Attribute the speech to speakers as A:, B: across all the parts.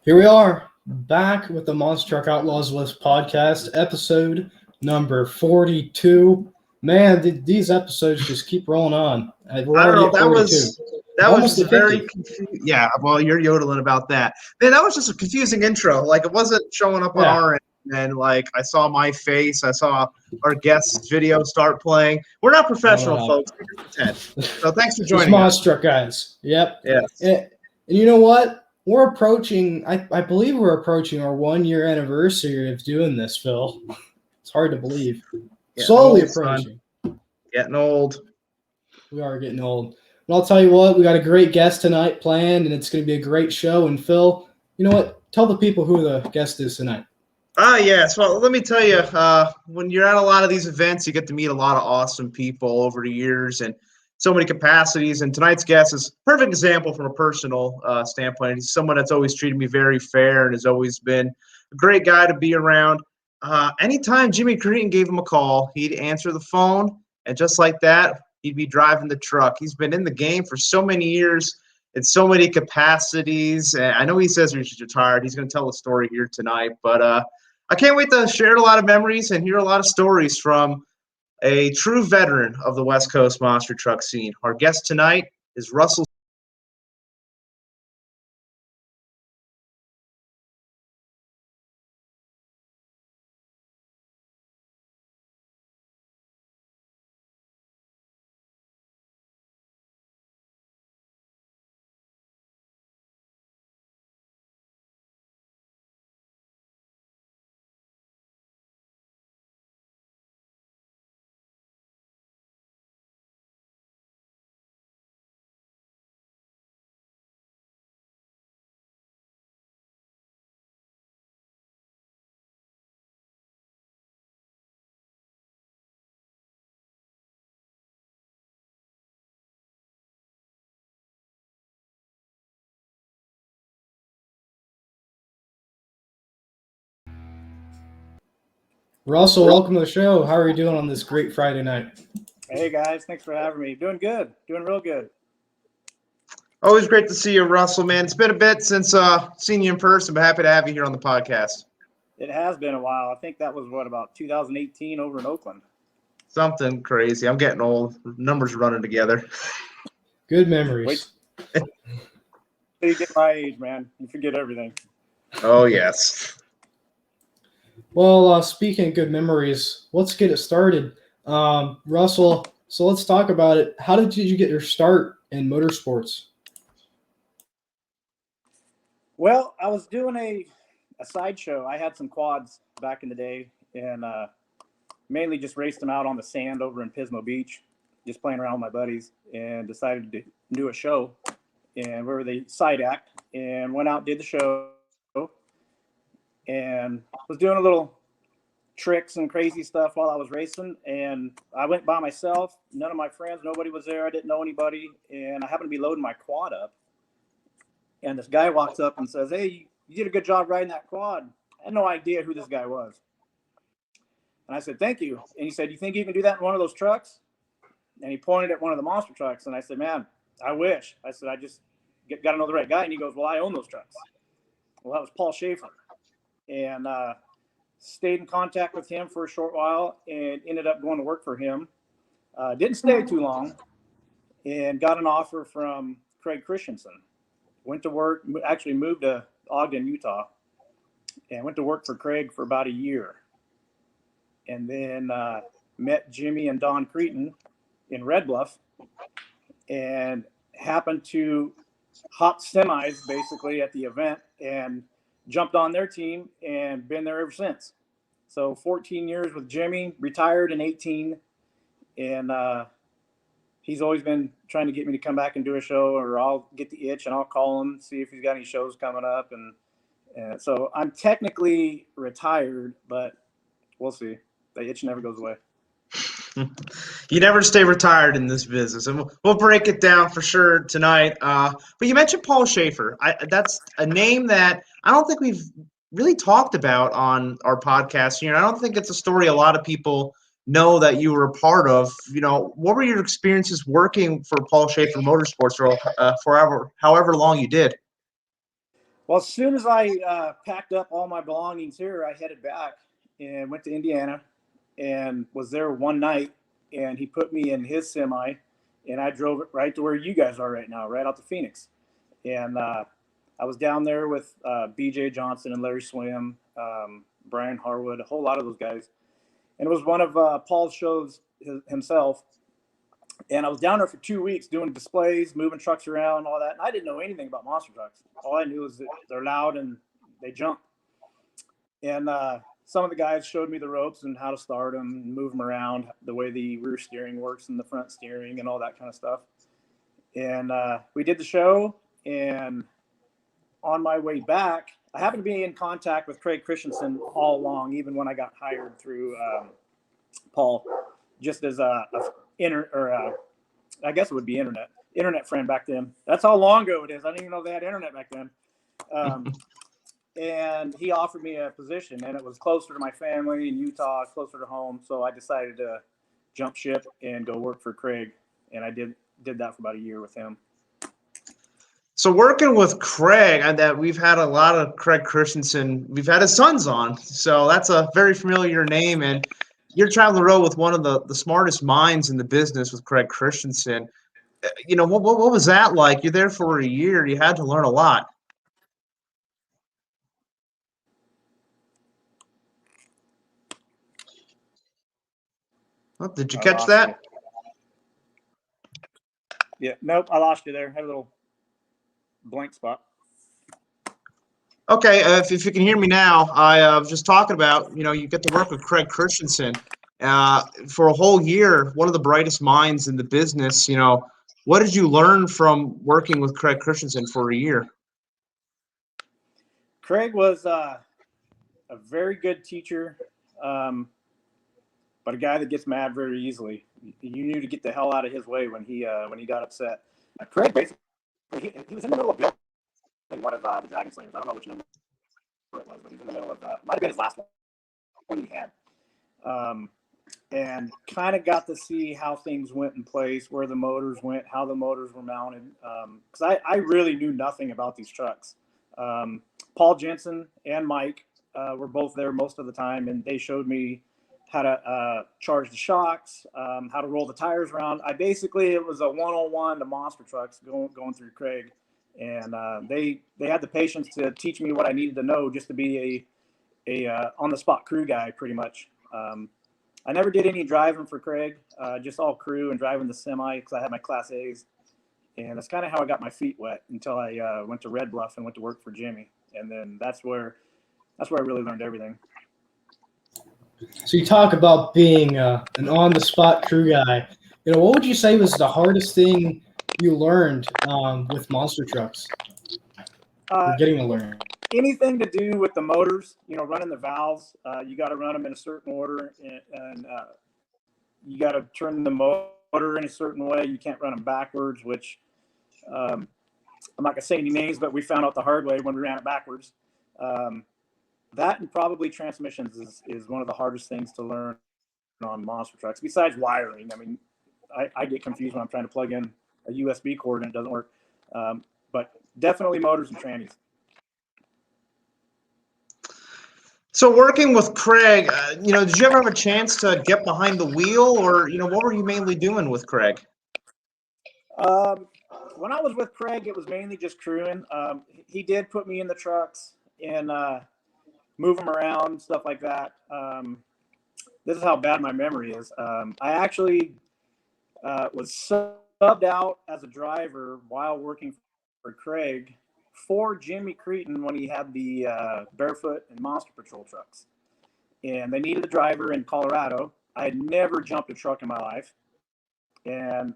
A: Here we are, back with the Monster Truck Outlaws List podcast, episode number 42. Man, these episodes just keep rolling on. We're
B: I don't
A: already
B: know.
A: at 42.
B: That was
A: Almost
B: just
A: at
B: a very
A: 50.
B: yeah. Well, you're yodeling about that. Man, that was just a confusing intro. Like it wasn't showing up on
A: Yeah.
B: our end. And like I saw my face, I saw our guest's video start playing. We're not professional,
A: No.
B: folks. We just pretend. So thanks for
A: Just
B: joining us.
A: Monster Truck guys. Yep.
B: Yes.
A: And you know what? We're approaching, I believe we're approaching our 1 year anniversary of doing this, Phil. It's hard to believe. Slowly approaching.
B: Getting old.
A: We are getting old. But I'll tell you what, we got a great guest tonight planned, and it's going to be a great show. And Phil, you know what? Tell the people who the guest is tonight.
B: Yes. Well, let me tell you, when you're at a lot of these events, you get to meet a lot of awesome people over the years and so many capacities. And tonight's guest is a perfect example from a personal standpoint. He's someone that's always treated me very fair and has always been a great guy to be around. Anytime Jimmy Creten gave him a call, he'd answer the phone, and just like that, he'd be driving the truck. He's been in the game for so many years in so many capacities. And I know he says he's retired. He's going to tell a story here tonight, but I can't wait to share a lot of memories and hear a lot of stories from a true veteran of the West Coast monster truck scene. Our guest tonight is Russell.
A: Russell, welcome to the show. How are you doing on this great Friday night?
C: Hey guys, thanks for having me. Doing good, doing real good.
B: Always great to see you, Russell, man. It's been a bit since seeing you in person, but happy to have you here on the podcast.
C: It has been a while. I think that was about 2018 over in Oakland.
B: Something crazy. I'm getting old. Numbers running together.
A: Good memories.
C: Wait till you get my age, man. You forget everything.
B: Oh, yes.
A: Well, speaking of good memories, let's get it started. Russell, so let's talk about it. How did you get your start in motorsports?
C: Well, I was doing a sideshow. I had some quads back in the day, and mainly just raced them out on the sand over in Pismo Beach, just playing around with my buddies, and decided to do a show. And we were the side act, and went out and did the show, and was doing a little tricks and crazy stuff while I was racing. And I went by myself. None of my friends, nobody was there. I didn't know anybody. And I happened to be loading my quad up. And this guy walks up and says, "Hey, you did a good job riding that quad." I had no idea who this guy was. And I said, "Thank you." And he said, "You think you can do that in one of those trucks?" And he pointed at one of the monster trucks. And I said, "Man, I wish." I said, "I just got to know the right guy." And he goes, "Well, I own those trucks." Well, that was Paul Schaefer. And stayed in contact with him for a short while and ended up going to work for him. Didn't stay too long and got an offer from Craig Christensen. Went to work, actually moved to Ogden, Utah, and went to work for Craig for about a year. And then met Jimmy and Don Creten in Red Bluff and happened to hop semis basically at the event and jumped on their team and been there ever since. So 14 years with Jimmy, retired in 18, and he's always been trying to get me to come back and do a show, or I'll get the itch and I'll call him, see if he's got any shows coming up. And so I'm technically retired, but we'll see. The itch never goes away.
B: You never stay retired in this business, and we'll break it down for sure tonight. But you mentioned Paul Schaefer. That's a name that I don't think we've really talked about on our podcast here. I don't think it's a story a lot of people know that you were a part of. You know, what were your experiences working for Paul Schaefer Motorsports for however long you did?
C: Well, as soon as I packed up all my belongings here, I headed back and went to Indiana and was there one night. And he put me in his semi, and I drove it right to where you guys are right now, right out to Phoenix. And I was down there with BJ Johnson and Larry Swim, Brian Harwood, a whole lot of those guys. And it was one of Paul's shows himself. And I was down there for 2 weeks doing displays, moving trucks around, all that. And I didn't know anything about monster trucks. All I knew is that they're loud and they jump. And some of the guys showed me the ropes and how to start them and move them around, the way the rear steering works and the front steering and all that kind of stuff. And we did the show. And on my way back, I happened to be in contact with Craig Christensen all along, even when I got hired through Paul, just as I guess it would be internet friend back then. That's how long ago it is. I didn't even know they had internet back then. And he offered me a position, and it was closer to my family in Utah, closer to home. So I decided to jump ship and go work for Craig. And I did that for about a year with him.
B: So working with Craig, and that we've had a lot of Craig Christensen, we've had his sons on. So that's a very familiar name. And you're traveling the road with one of the smartest minds in the business with Craig Christensen. What was that like? You're there for a year. You had to learn a lot. Oh, did you catch that?
C: Yeah, nope, I lost you there. Had a little blank spot.
B: Okay, if you can hear me now, I was just talking about, you get to work with Craig Christensen for a whole year, one of the brightest minds in the business. What did you learn from working with Craig Christensen for a year?
C: Craig was a very good teacher, but a guy that gets mad very easily. You knew to get the hell out of his way when he got upset. Craig basically he was in the middle of one of the Dragon Slayers. I don't know which number it was, but he was in the middle of might have been his last one he had. And kind of got to see how things went in place, where the motors went, how the motors were mounted. Because I really knew nothing about these trucks. Paul Jensen and Mike were both there most of the time, and they showed me how to charge the shocks, how to roll the tires around. It was a one-on-one to monster trucks going through Craig. And they had the patience to teach me what I needed to know just to be a on-the-spot crew guy, pretty much. I never did any driving for Craig, just all crew and driving the semi because I had my Class A's. And that's kind of how I got my feet wet until I went to Red Bluff and went to work for Jimmy. And then that's where I really learned everything.
A: So you talk about being an on-the-spot crew guy. What would you say was the hardest thing you learned with monster trucks? Or getting to learn?
C: Anything to do with the motors, running the valves. You got to run them in a certain order, and you got to turn the motor in a certain way. You can't run them backwards, which I'm not gonna say any names, but we found out the hard way when we ran it backwards. That and probably transmissions is one of the hardest things to learn on monster trucks. Besides wiring, I get confused when I'm trying to plug in a USB cord and it doesn't work. But definitely motors and trannies.
B: So working with Craig, did you ever have a chance to get behind the wheel, or what were you mainly doing with Craig?
C: When I was with Craig, it was mainly just crewing. He did put me in the trucks and move them around, stuff like that. This is how bad my memory is. I actually was subbed out as a driver while working for Craig for Jimmy Creten when he had the Barefoot and Monster Patrol trucks. And they needed a driver in Colorado. I had never jumped a truck in my life. And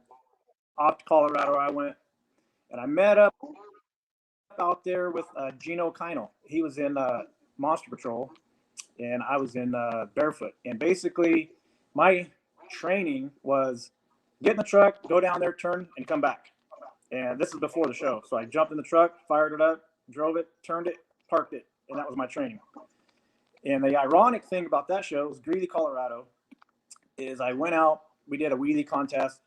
C: off to Colorado I went. And I met up out there with Gino Keinel. He was in Monster Patrol, and I was in Barefoot. And basically, my training was get in the truck, go down there, turn, and come back. And this is before the show. So I jumped in the truck, fired it up, drove it, turned it, parked it, and that was my training. And the ironic thing about that show was Greeley, Colorado, is I went out, we did a wheelie contest.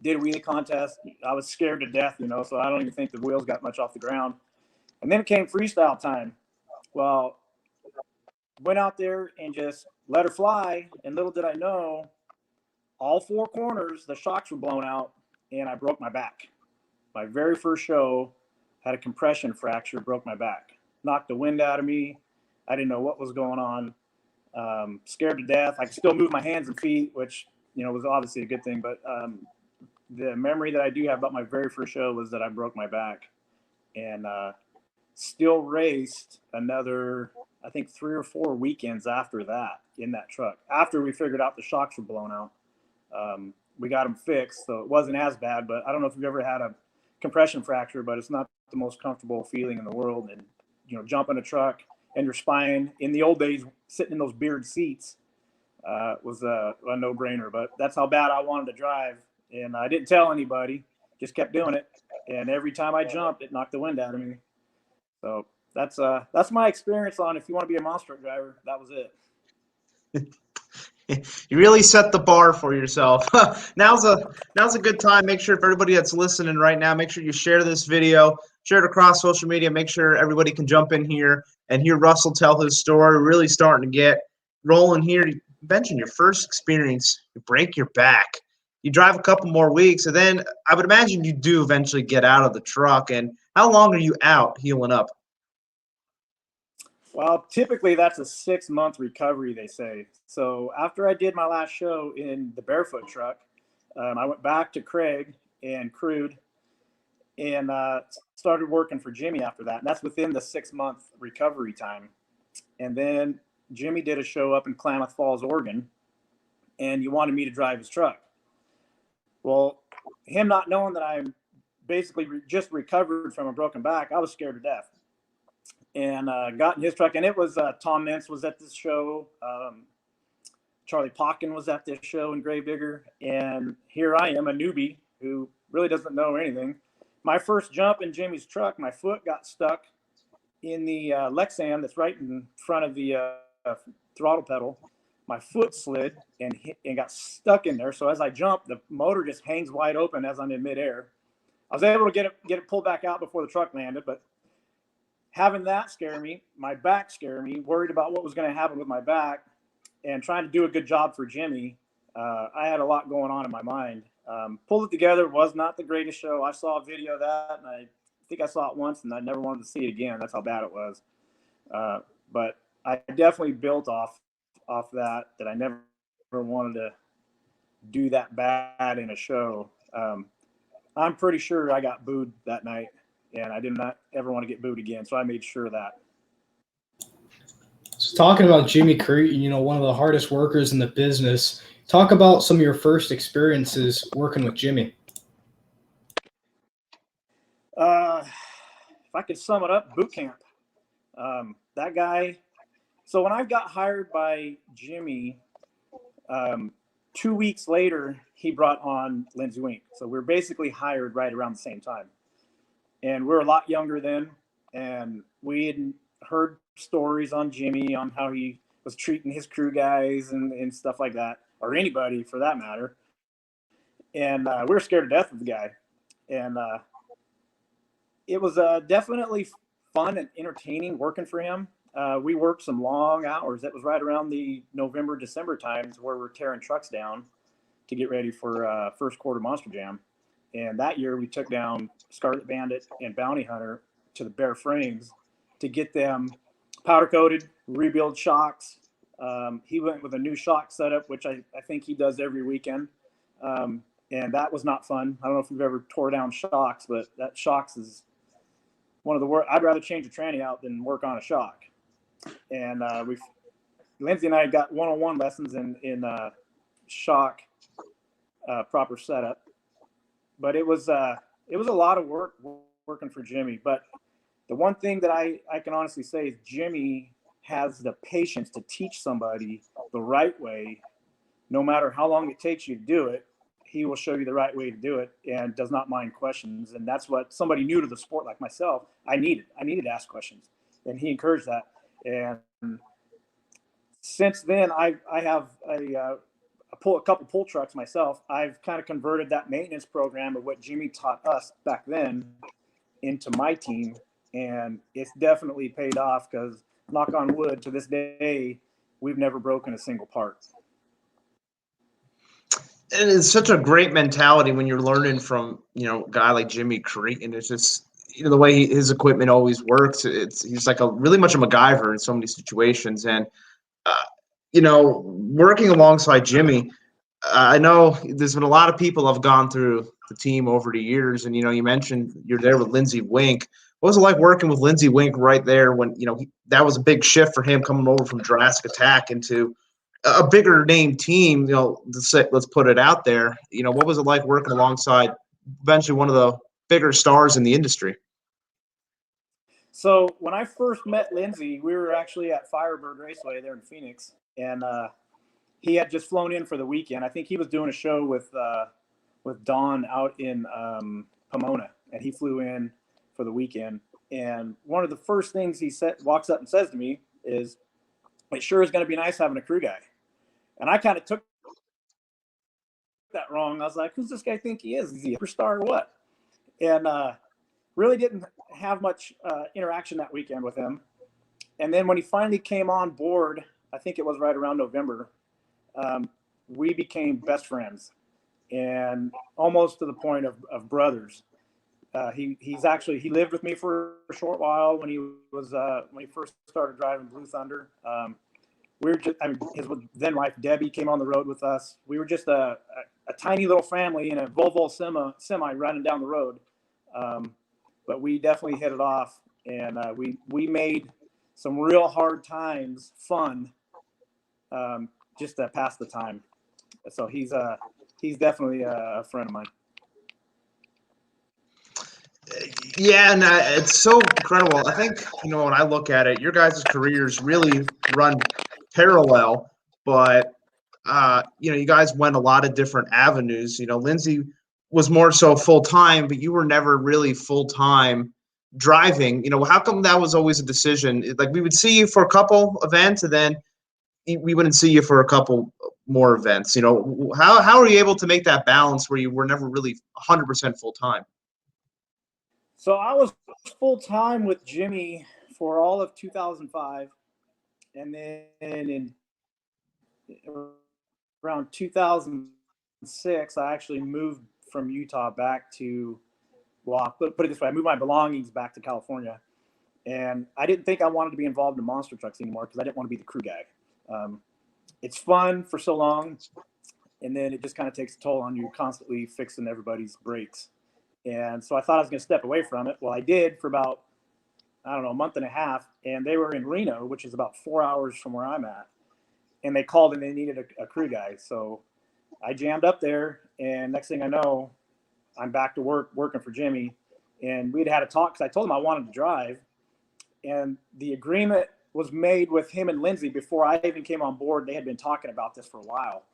C: I was scared to death, so I don't even think the wheels got much off the ground. And then it came freestyle time. Well, went out there and just let her fly. And little did I know, all 4 corners, the shocks were blown out, and I broke my back. My very first show, had a compression fracture, broke my back, knocked the wind out of me. I didn't know what was going on. Scared to death. I could still move my hands and feet, which, was obviously a good thing. But the memory that I do have about my very first show was that I broke my back, and still raced another, I think, 3 or 4 weekends after that in that truck. After we figured out the shocks were blown out, we got them fixed, so it wasn't as bad. But I don't know if you've ever had a compression fracture, but it's not the most comfortable feeling in the world. And jump in a truck and your spine, in the old days, sitting in those beard seats, was a no-brainer. But that's how bad I wanted to drive, and I didn't tell anybody, just kept doing it. And every time I jumped, it knocked the wind out of me. So that's my experience on, if you want to be a monster truck driver, that was it.
B: You really set the bar for yourself. Now's a good time. Make sure, if everybody that's listening right now, make sure you share this video, share it across social media. Make sure everybody can jump in here and hear Russell tell his story. Really starting to get rolling here. You mentioned your first experience. You break your back. You drive a couple more weeks, and then I would imagine you do eventually get out of the truck. And how long are you out healing up?
C: Well, typically that's a 6-month recovery, they say. So after I did my last show in the barefoot truck, I went back to Craig and crewed, and started working for Jimmy after that. And that's within the 6-month recovery time. And then Jimmy did a show up in Klamath Falls, Oregon, and he wanted me to drive his truck. Well, him not knowing that I'm basically just recovered from a broken back, I was scared to death. And got in his truck, and it was Tom Mintz was at this show. Charlie Pocken was at this show in Gravedigger. And here I am, a newbie who really doesn't know anything. My first jump in Jimmy's truck, my foot got stuck in the Lexan that's right in front of the throttle pedal. My foot slid and got stuck in there. So as I jumped, the motor just hangs wide open as I'm in midair. I was able to get it pulled back out before the truck landed, but having that scare me, my back scare me, worried about what was going to happen with my back, and trying to do a good job for Jimmy, I had a lot going on in my mind. Pulled it together. Was not the greatest show. I saw a video of that, and I think I saw it once, and I never wanted to see it again. That's how bad it was. But I definitely built off that I never wanted to do that bad in a show. I'm pretty sure I got booed that night, and I did not ever want to get booed again. So I made sure of that.
A: So talking about Jimmy Creten, one of the hardest workers in the business, talk about some of your first experiences working with Jimmy.
C: If I could sum it up, boot camp. That guy. So when I got hired by Jimmy, 2 weeks later, he brought on Lindsey Wink. So we were basically hired right around the same time. And we were a lot younger then, and we had heard stories on Jimmy on how he was treating his crew guys and stuff like that, or anybody for that matter. And we were scared to death of the guy. And it was definitely fun and entertaining working for him. We worked some long hours. That was right around the November, December times where we're tearing trucks down to get ready for first quarter Monster Jam. And that year we took down Scarlet Bandit and Bounty Hunter to the bare frames to get them powder coated, rebuild shocks. He went with a new shock setup, which I think he does every weekend. And that was not fun. I don't know if you've ever tore down shocks, but that shocks is one of the worst. I'd rather change a tranny out than work on a shock. And Lindsay and I got one-on-one lessons in shock proper setup. But it was a lot of work working for Jimmy. But the one thing that I can honestly say is Jimmy has the patience to teach somebody the right way. No matter how long it takes you to do it, he will show you the right way to do it and does not mind questions. And that's what somebody new to the sport like myself, I needed to ask questions. And he encouraged that. And since then, I have a couple pull trucks myself. I've kind of converted that maintenance program of what Jimmy taught us back then into my team, and it's definitely paid off because, knock on wood, to this day, we've never broken a single part.
B: And it's such a great mentality when you're learning from, a guy like Jimmy Creten. It's just, the way his equipment always works. He's like really much a MacGyver in so many situations. And, working alongside Jimmy, I know there's been a lot of people have gone through the team over the years. And, you mentioned you're there with Lindsey Wink. What was it like working with Lindsey Wink right there when, that was a big shift for him coming over from Jurassic Attack into a bigger name team, let's put it out there. What was it like working alongside eventually one of the bigger stars in the industry?
C: So when I first met Lindsey, we were actually at Firebird Raceway there in Phoenix, and he had just flown in for the weekend. I think he was doing a show with Dawn out in Pomona, and he flew in for the weekend. And one of the first things he walks up and says to me is, "It sure is going to be nice having a crew guy." And I kind of took that wrong. I was like, "Who's this guy think he is? Is he a superstar or what?" And really didn't have much interaction that weekend with him. And then when he finally came on board, I think it was right around November, we became best friends, and almost to the point of brothers. He lived with me for a short while when he first started driving Blue Thunder. His then wife Debbie came on the road with us. We were just a tiny little family in a Volvo semi running down the road. But we definitely hit it off, and we made some real hard times fun, just to pass the time. So he's definitely a friend of mine.
B: Yeah, and it's so incredible. I think, when I look at it, your guys' careers really run parallel, but, you guys went a lot of different avenues. Lindsey was more so full-time, but you were never really full-time driving. How come that was always a decision? Like, we would see you for a couple events, and then we wouldn't see you for a couple more events. How are you able to make that balance where you were never really 100% full-time?
C: So I was full-time with Jimmy for all of 2005. And then in around 2006, I actually moved from Utah back to, well, put it this way, I moved my belongings back to California. And I didn't think I wanted to be involved in monster trucks anymore because I didn't want to be the crew guy. It's fun for so long, and then it just kind of takes a toll on you constantly fixing everybody's brakes. And so I thought I was going to step away from it. Well, I did for about, a month and a half, and they were in Reno, which is about 4 hours from where I'm at. And they called and they needed a crew guy. So I jammed up there, and next thing I know, I'm back to working for Jimmy. And we'd had a talk because I told him I wanted to drive. And the agreement was made with him and Lindsey before I even came on board. They had been talking about this for a while,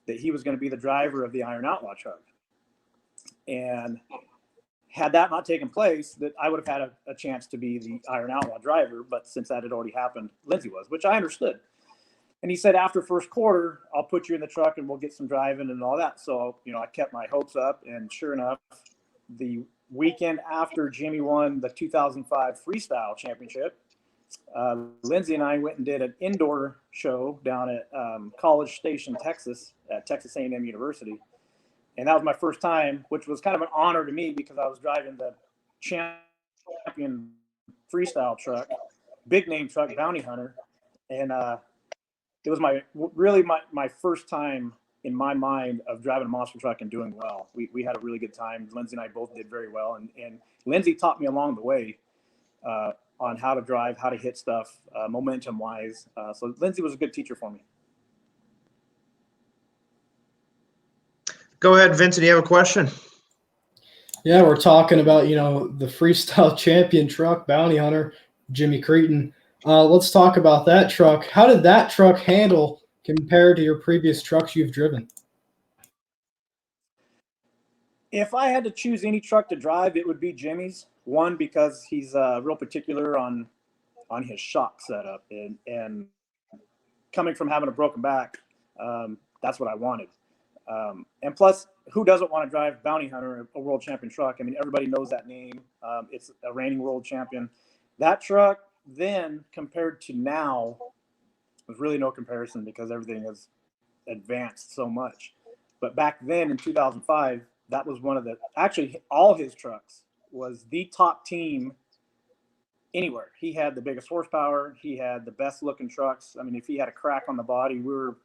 C: that he was going to be the driver of the Iron Outlaw truck. And had that not taken place, that I would have had a chance to be the Iron Outlaw driver. But since that had already happened, Lindsey was, which I understood. And he said, after first quarter, I'll put you in the truck and we'll get some driving and all that. So, I kept my hopes up. And sure enough, the weekend after Jimmy won the 2005 Freestyle Championship, Lindsey and I went and did an indoor show down at College Station, Texas, at Texas A&M University. And that was my first time, which was kind of an honor to me because I was driving the champion freestyle truck, big name truck, Bounty Hunter. And it was my first time in my mind of driving a monster truck and doing well. We had a really good time. Lindsey and I both did very well. And Lindsey taught me along the way on how to drive, how to hit stuff, momentum-wise. So Lindsey was a good teacher for me.
B: Go ahead, Vincent. Do you have a question?
A: Yeah, we're talking about, the freestyle champion truck, Bounty Hunter, Jimmy Creten. Let's talk about that truck. How did that truck handle compared to your previous trucks you've driven?
C: If I had to choose any truck to drive, it would be Jimmy's. One, because he's real particular on his shock setup, and coming from having a broken back, that's what I wanted. And plus, who doesn't want to drive Bounty Hunter, a world champion truck? I mean, everybody knows that name. It's a reigning world champion. That truck then compared to now, there's really no comparison because everything has advanced so much. But back then in 2005, that was one of the, actually all his trucks was the top team anywhere. He had the biggest horsepower. He had the best looking trucks. I mean, if he had a crack on the body, we were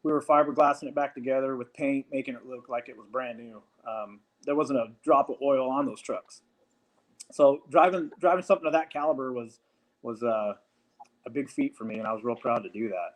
C: fiberglassing it back together with paint, making it look like it was brand new. There wasn't a drop of oil on those trucks. So driving something of that caliber was a big feat for me, and I was real proud to do that.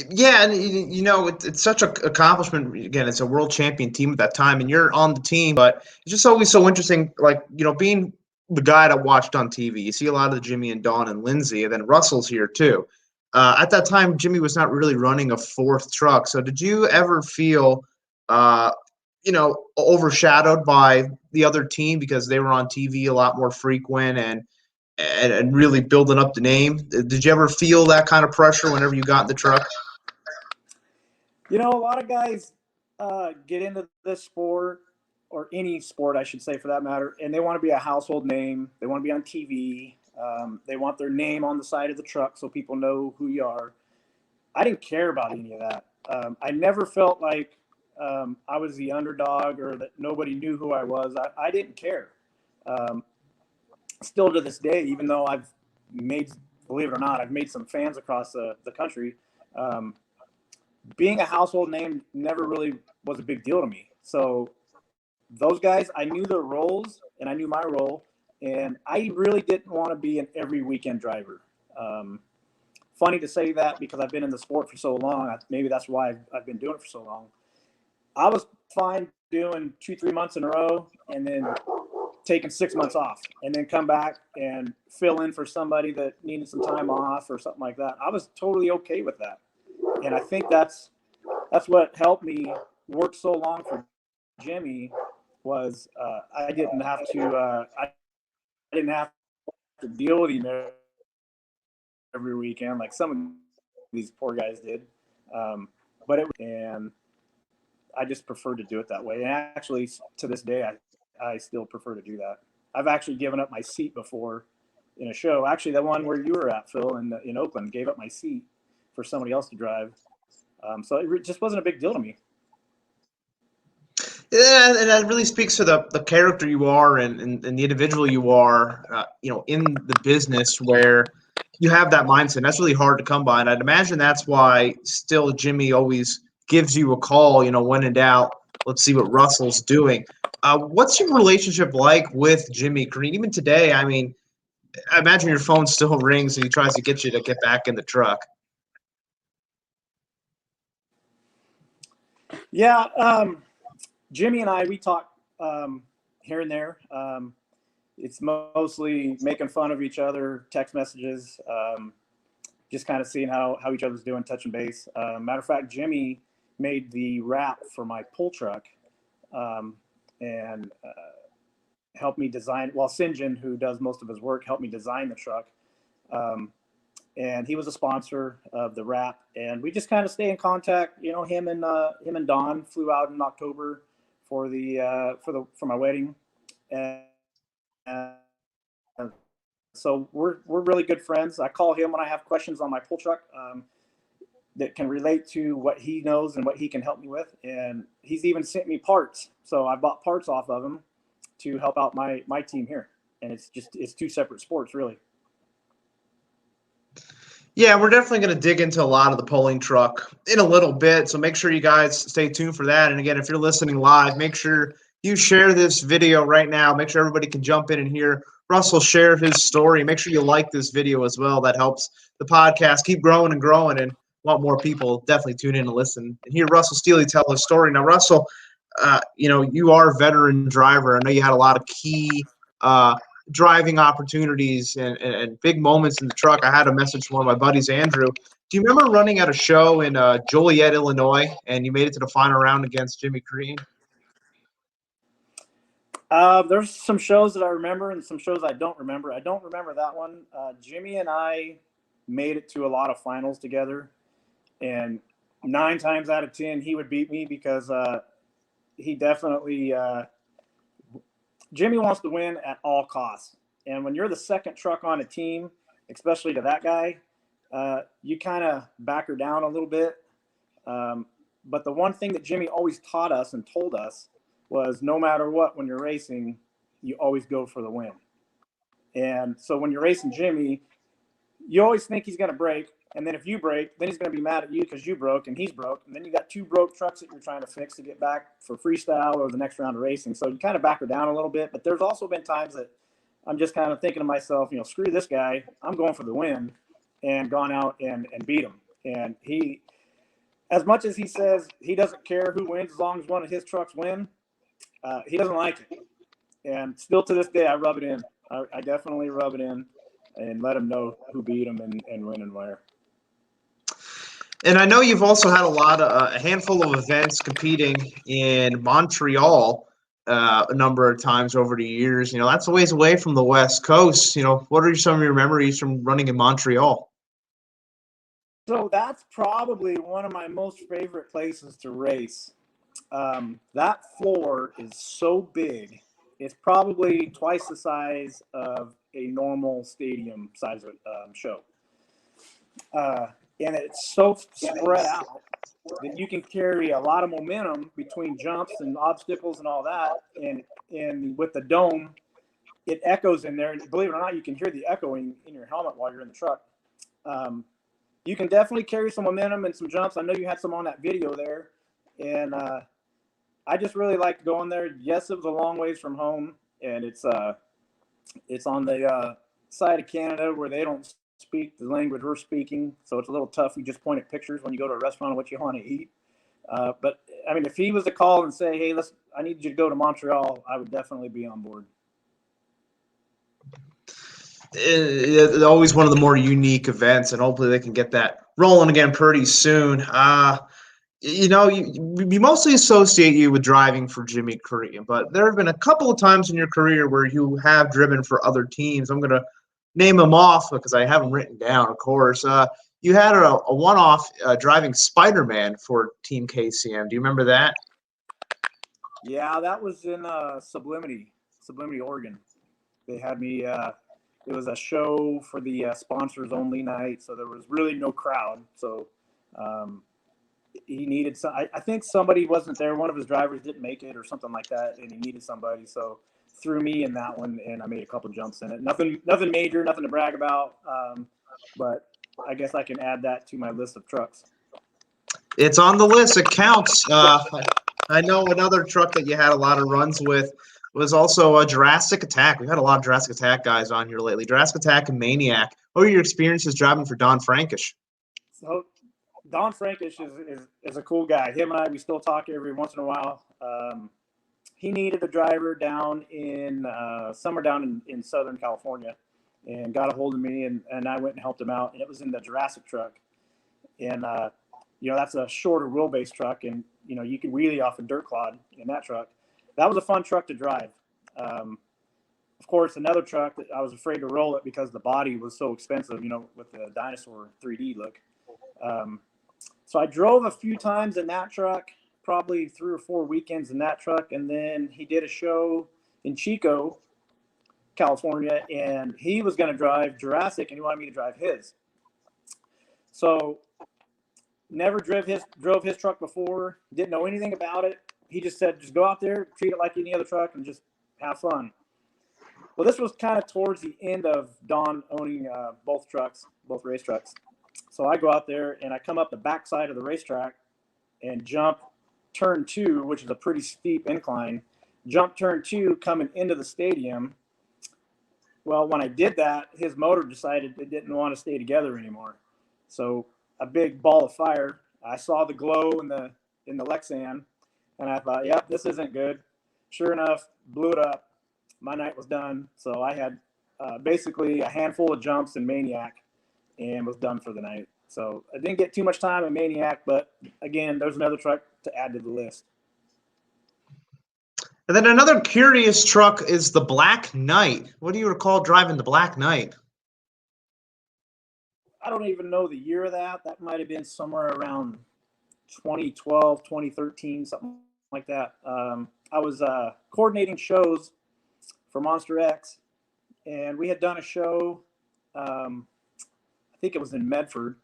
B: Yeah, and you know, it's such an accomplishment. Again, it's a world champion team at that time, and you're on the team. But it's just always so interesting, like, you know, being the guy that watched on TV. You see a lot of the Jimmy and Don and Lindsay, and then Russell's here too. At that time, Jimmy was not really running a fourth truck. So did you ever feel, you know, overshadowed by the other team because they were on TV a lot more frequent and really building up the name? Did you ever feel that kind of pressure whenever you got in the truck?
C: You know, a lot of guys get into this sport, or any sport, I should say, for that matter, and they want to be a household name. They want to be on TV. They want their name on the side of the truck so people know who you are. I didn't care about any of that. I never felt like I was the underdog or that nobody knew who I was. I didn't care. Still to this day, even though I've made, believe it or not, I've made some fans across the country. Being a household name never really was a big deal to me. So those guys, I knew their roles and I knew my role, and I really didn't want to be an every weekend driver. Funny to say that because I've been in the sport for so long. Maybe that's why I've been doing it for so long. I was fine doing 2-3 months in a row and then taking 6 months off and then come back and fill in for somebody that needed some time off or something like that. I was totally okay with that. And I think that's what helped me work so long for Jimmy was I didn't have to deal with him every weekend like some of these poor guys did. And I just prefer to do it that way. And actually, to this day, I still prefer to do that. I've actually given up my seat before in a show. Actually, the one where you were at, Phil, in Oakland, gave up my seat for somebody else to drive. So it just wasn't a big deal to me.
B: Yeah, and that really speaks to the character you are and the individual you are, you know, in the business where you have that mindset. That's really hard to come by. And I'd imagine that's why still Jimmy always gives you a call, you know, when in doubt, let's see what Russell's doing. What's your relationship like with Jimmy Creten? Even today, I mean, I imagine your phone still rings and he tries to get you to get back in the truck.
C: Yeah, Jimmy and I, we talk here and there. It's mostly making fun of each other, text messages, just kind of seeing how each other's doing, touching base. Matter of fact, Jimmy made the wrap for my pull truck and helped me design. Well, Sinjin, who does most of his work, helped me design the truck. And he was a sponsor of the wrap, and we just kind of stay in contact. You know, him and Don flew out in October for my wedding, and so we're really good friends. I call him when I have questions on my pull truck that can relate to what he knows and what he can help me with. And he's even sent me parts, so I bought parts off of him to help out my team here. And it's two separate sports, really.
B: Yeah, we're definitely going to dig into a lot of the polling truck in a little bit. So make sure you guys stay tuned for that. And again, if you're listening live, make sure you share this video right now. Make sure everybody can jump in and hear Russell share his story. Make sure you like this video as well. That helps the podcast keep growing and growing, and want more people definitely tune in and listen and hear Russell Steeley tell his story. Now, Russell, you know, you are a veteran driver. I know you had a lot of key driving opportunities and big moments in the truck. I had a message from one of my buddies, Andrew. Do you remember running at a show in Joliet, Illinois, and you made it to the final round against Jimmy Creten?
C: There's some shows that I remember and some shows I don't remember. I don't remember that one. Jimmy and I made it to a lot of finals together, and 9 times out of 10 he would beat me because he definitely Jimmy wants to win at all costs. And when you're the second truck on a team, especially to that guy, you kind of back her down a little bit. But the one thing that Jimmy always taught us and told us was no matter what, when you're racing, you always go for the win. And so when you're racing Jimmy, you always think he's going to break. And then if you break, then he's going to be mad at you because you broke and he's broke. And then you got 2 broke trucks that you're trying to fix to get back for freestyle or the next round of racing. So you kind of back her down a little bit. But there's also been times that I'm just kind of thinking to myself, screw this guy. I'm going for the win, and gone out and beat him. And he, as much as he says he doesn't care who wins as long as one of his trucks win, he doesn't like it. And still to this day, I rub it in. I definitely rub it in and let him know who beat him and when and where.
B: And I know you've also had a handful of events competing in Montreal a number of times over the years. That's a ways away from the West Coast. What are some of your memories from running in Montreal?
C: So that's probably one of my most favorite places to race. That floor is so big. It's probably twice the size of a normal stadium size show. And it's so spread out that you can carry a lot of momentum between jumps and obstacles and all that. And with the dome, it echoes in there. And believe it or not, you can hear the echoing in your helmet while you're in the truck. You can definitely carry some momentum and some jumps. I know you had some on that video there. And I just really like going there. Yes, it was a long ways from home. And it's on the side of Canada where they don't speak the language we're speaking, so it's a little tough. You just point at pictures when you go to a restaurant of what you want to eat. But I mean, if he was to call and say, "Hey, I need you to go to Montreal," I would definitely be on board.
B: It's always one of the more unique events, and hopefully they can get that rolling again pretty soon. We mostly associate you with driving for Jimmy Creten, but there have been a couple of times in your career where you have driven for other teams. I'm going to name them off because I have them written down, of course. You had a one-off driving Spider-Man for Team KCM. Do you remember that?
C: Yeah, that was in Sublimity, Oregon. They had me. It was a show for the sponsors only night, so there was really no crowd. So he needed some. I think somebody wasn't there. One of his drivers didn't make it or something like that, and he needed somebody. So threw me in that one, and I made a couple jumps in it. Nothing major, nothing to brag about. But I guess I can add that to my list of trucks.
B: It's on the list. It counts. I know another truck that you had a lot of runs with was also a Jurassic Attack. We've had a lot of Jurassic Attack guys on here lately. Jurassic Attack and Maniac. What were your experiences driving for Don Frankish?
C: So Don Frankish is a cool guy. Him and I, we still talk every once in a while. He needed a driver down in somewhere down in Southern California, and got a hold of me, and I went and helped him out. And it was in the Jurassic truck, and that's a shorter wheelbase truck, and you can wheelie off a dirt clod in that truck. That was a fun truck to drive. Of course, another truck that I was afraid to roll it because the body was so expensive, with the dinosaur 3D look. So I drove a few times in that truck, probably 3 or 4 weekends in that truck. And then he did a show in Chico, California, and he was going to drive Jurassic, and he wanted me to drive his. So never drove his truck before, didn't know anything about it. He just said, just go out there, treat it like any other truck, and just have fun. Well, this was kind of towards the end of Don owning both race trucks. So I go out there, and I come up the backside of the racetrack and jump turn 2, which is a pretty steep incline. Jump turn 2 coming into the stadium. Well, when I did that, his motor decided it didn't want to stay together anymore. So a big ball of fire. I saw the glow in the Lexan, and I thought, yep, this isn't good. Sure enough, blew it up. My night was done. So I had basically a handful of jumps in Maniac and was done for the night. So I didn't get too much time in Maniac, but again, there's another truck to add to the list.
B: And then another curious truck is the Black Knight. What do you recall driving the Black Knight?
C: I don't even know the year of that. That might have been somewhere around 2012, 2013, something like that. I was coordinating shows for Monster X, and we had done a show, I think it was in Medford,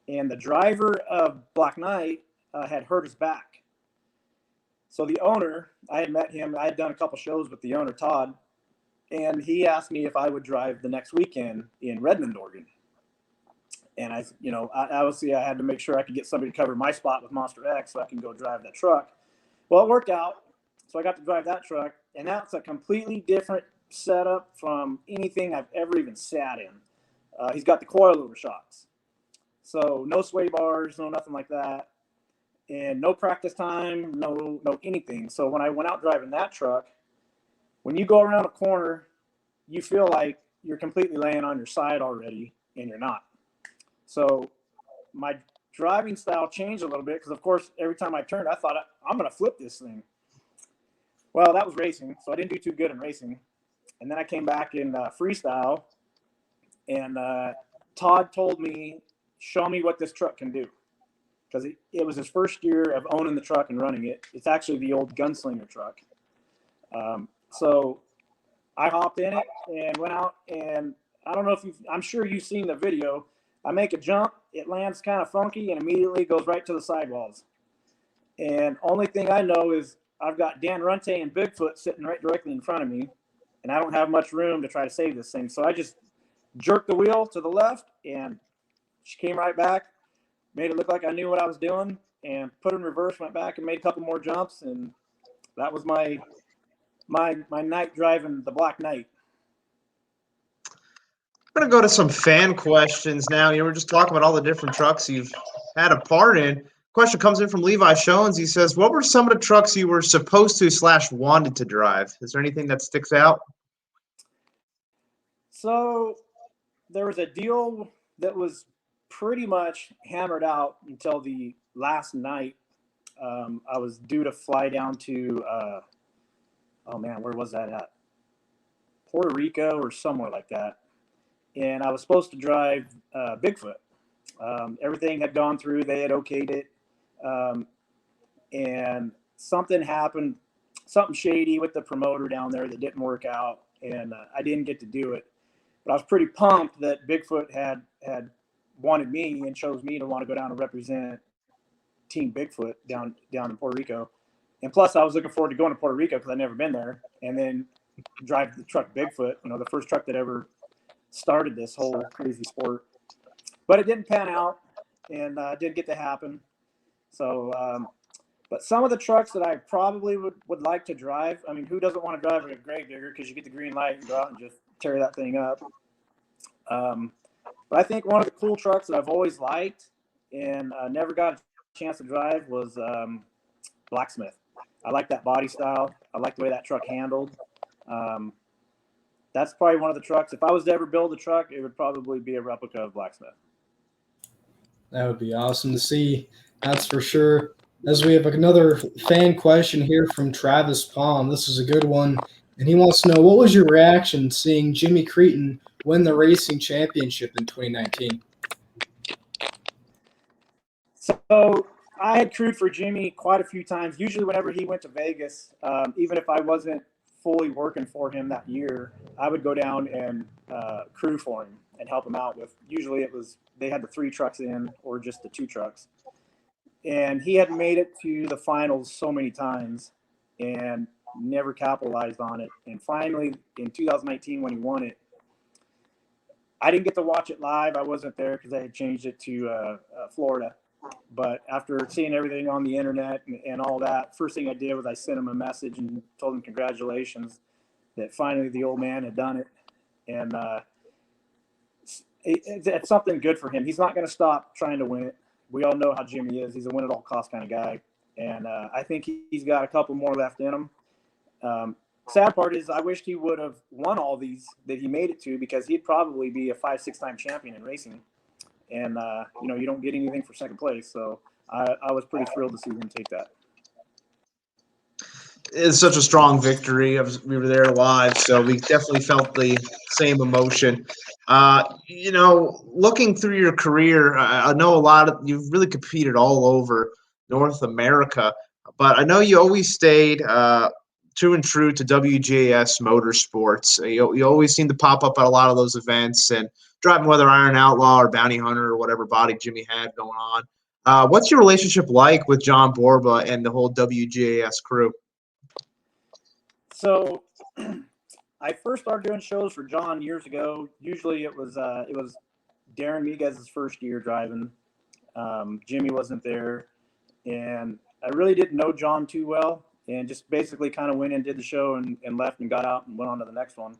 C: and the driver of Black Knight had hurt his back. So the owner, I had met him, I had done a couple shows with the owner, Todd, and he asked me if I would drive the next weekend in Redmond, Oregon. And I obviously I had to make sure I could get somebody to cover my spot with Monster X so I can go drive that truck. Well, it worked out. So I got to drive that truck, and that's a completely different setup from anything I've ever even sat in. He's got the coilover shocks. So no sway bars, no nothing like that. And no practice time, no anything. So when I went out driving that truck, when you go around a corner, you feel like you're completely laying on your side already, and you're not. So my driving style changed a little bit because, of course, every time I turned, I thought, I'm going to flip this thing. Well, that was racing, so I didn't do too good in racing. And then I came back in freestyle, and Todd told me, show me what this truck can do. Because it was his first year of owning the truck and running it. It's actually the old Gunslinger truck. So I hopped in it and went out, and I don't know if I'm sure you've seen the video. I make a jump, it lands kind of funky, and immediately goes right to the sidewalls. And only thing I know is I've got Dan Runte and Bigfoot sitting right directly in front of me, and I don't have much room to try to save this thing. So I just jerked the wheel to the left, and she came right back, made it look like I knew what I was doing, and put it in reverse, went back and made a couple more jumps, and that was my night driving the Black Knight.
B: I'm going to go to some fan questions now. You were just talking about all the different trucks you've had a part in. Question comes in from Levi Shones. He says, what were some of the trucks you were supposed to / wanted to drive? Is there anything that sticks out?
C: So there was a deal that was pretty much hammered out until the last night. I was due to fly down to, where was that at? Puerto Rico or somewhere like that. And I was supposed to drive Bigfoot. Everything had gone through. They had okayed it. And something happened, something shady with the promoter down there that didn't work out. And I didn't get to do it. But I was pretty pumped that Bigfoot had wanted me and chose me to want to go down and represent Team Bigfoot down in Puerto Rico. And plus, I was looking forward to going to Puerto Rico because I'd never been there. And then drive the truck Bigfoot, the first truck that ever started this whole crazy sport. But it didn't pan out, and didn't get to happen. So, but some of the trucks that I probably would like to drive, I mean, who doesn't want to drive a Gravedigger because you get the green light and go out and just tear that thing up. But I think one of the cool trucks that I've always liked and never got a chance to drive was Blacksmith. I like that body style. I like the way that truck handled. That's probably one of the trucks. If I was to ever build a truck, it would probably be a replica of Blacksmith.
A: That would be awesome to see. That's for sure. As we have another fan question here from Travis Palm. This is a good one. And he wants to know, what was your reaction seeing Jimmy Creten win the racing championship in 2019?
C: So I had crewed for Jimmy quite a few times. Usually whenever he went to Vegas, even if I wasn't fully working for him that year, I would go down and crew for him and help him out with, usually it was, they had the 3 trucks in or just the 2 trucks. And he had made it to the finals so many times and never capitalized on it. And finally, in 2019, when he won it, I didn't get to watch it live. I wasn't there because I had changed it to Florida. But after seeing everything on the internet and all that, first thing I did was I sent him a message and told him congratulations that finally the old man had done it. And it's something good for him. He's not going to stop trying to win it. We all know how Jimmy is. He's a win at all cost kind of guy. And I think he's got a couple more left in him. Sad part is I wished he would have won all these that he made it to, because he'd probably be a 5-6 time champion in racing. And, you don't get anything for second place. So I was pretty thrilled to see him take that.
B: It's such a strong victory. We were there live, so we definitely felt the same emotion. Looking through your career, I know you've really competed all over North America. But I know you always stayed true and true to WGAS Motorsports. You always seem to pop up at a lot of those events and driving whether Iron Outlaw or Bounty Hunter or whatever body Jimmy had going on. What's your relationship like with John Borba and the whole WGAS crew?
C: So I first started doing shows for John years ago. Usually it was Darren Miguez's first year driving. Jimmy wasn't there, and I really didn't know John too well, and just basically kind of went and did the show and left and got out and went on to the next one.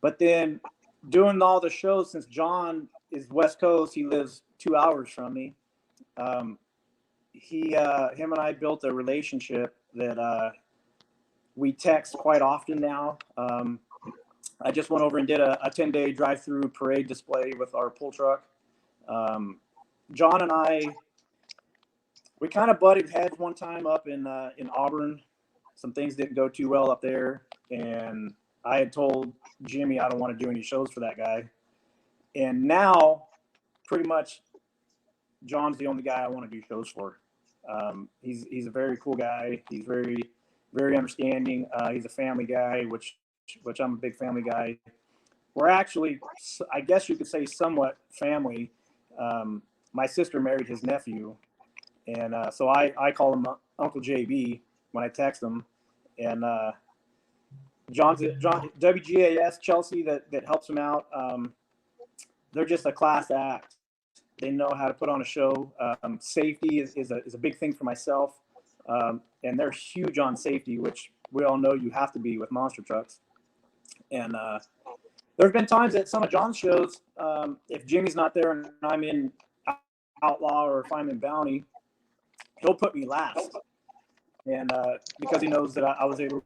C: But then doing all the shows, since John is West Coast, he lives 2 hours from me. Him and I built a relationship that we text quite often now. I just went over and did a 10-day drive-through parade display with our pull truck. John and I, we kind of butted heads one time up in Auburn. Some things didn't go too well up there, and I had told Jimmy I don't want to do any shows for that guy. And now, pretty much, John's the only guy I want to do shows for. He's a very cool guy. He's very, very understanding. He's a family guy, which I'm a big family guy. We're actually, I guess you could say, somewhat family. My sister married his nephew, and so I call him Uncle JB when I text him. And John WGAS Chelsea that helps him out. They're just a class act. They know how to put on a show. Safety is a big thing for myself, and they're huge on safety, which we all know you have to be with monster trucks. And there have been times at some of John's shows, if Jimmy's not there and I'm in Outlaw or if I'm in Bounty, he'll put me last. And because he knows that I was able to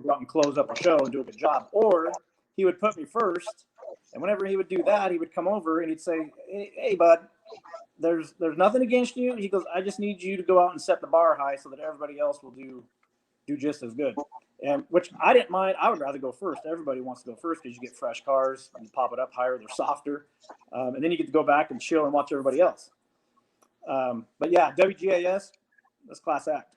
C: go out and close up a show and do a good job. Or he would put me first. And whenever he would do that, he would come over and he'd say, hey bud, there's nothing against you. He goes, I just need you to go out and set the bar high so that everybody else will do just as good. And which I didn't mind. I would rather go first. Everybody wants to go first because you get fresh cars and pop it up higher. They're softer. And then you get to go back and chill and watch everybody else. But yeah, WGAS, that's class act.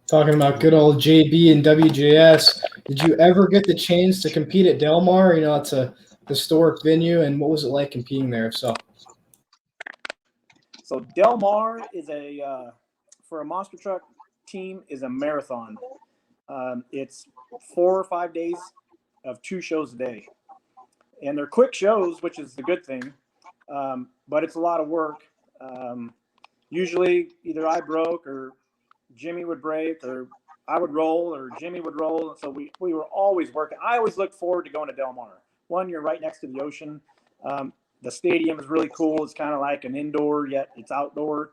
A: Talking about good old JB and WJS, did you ever get the chance to compete at Del Mar? You know, it's a historic venue, and what was it like competing there? So
C: Del Mar is for a monster truck team is a marathon. It's 4 or 5 days of 2 shows a day, and they're quick shows, which is the good thing. But it's a lot of work. Usually either I broke or Jimmy would break, or I would roll, or Jimmy would roll. So we were always working. I always looked forward to going to Del Mar. One, you're right next to the ocean. The stadium is really cool. It's kind of like an indoor, yet it's outdoor.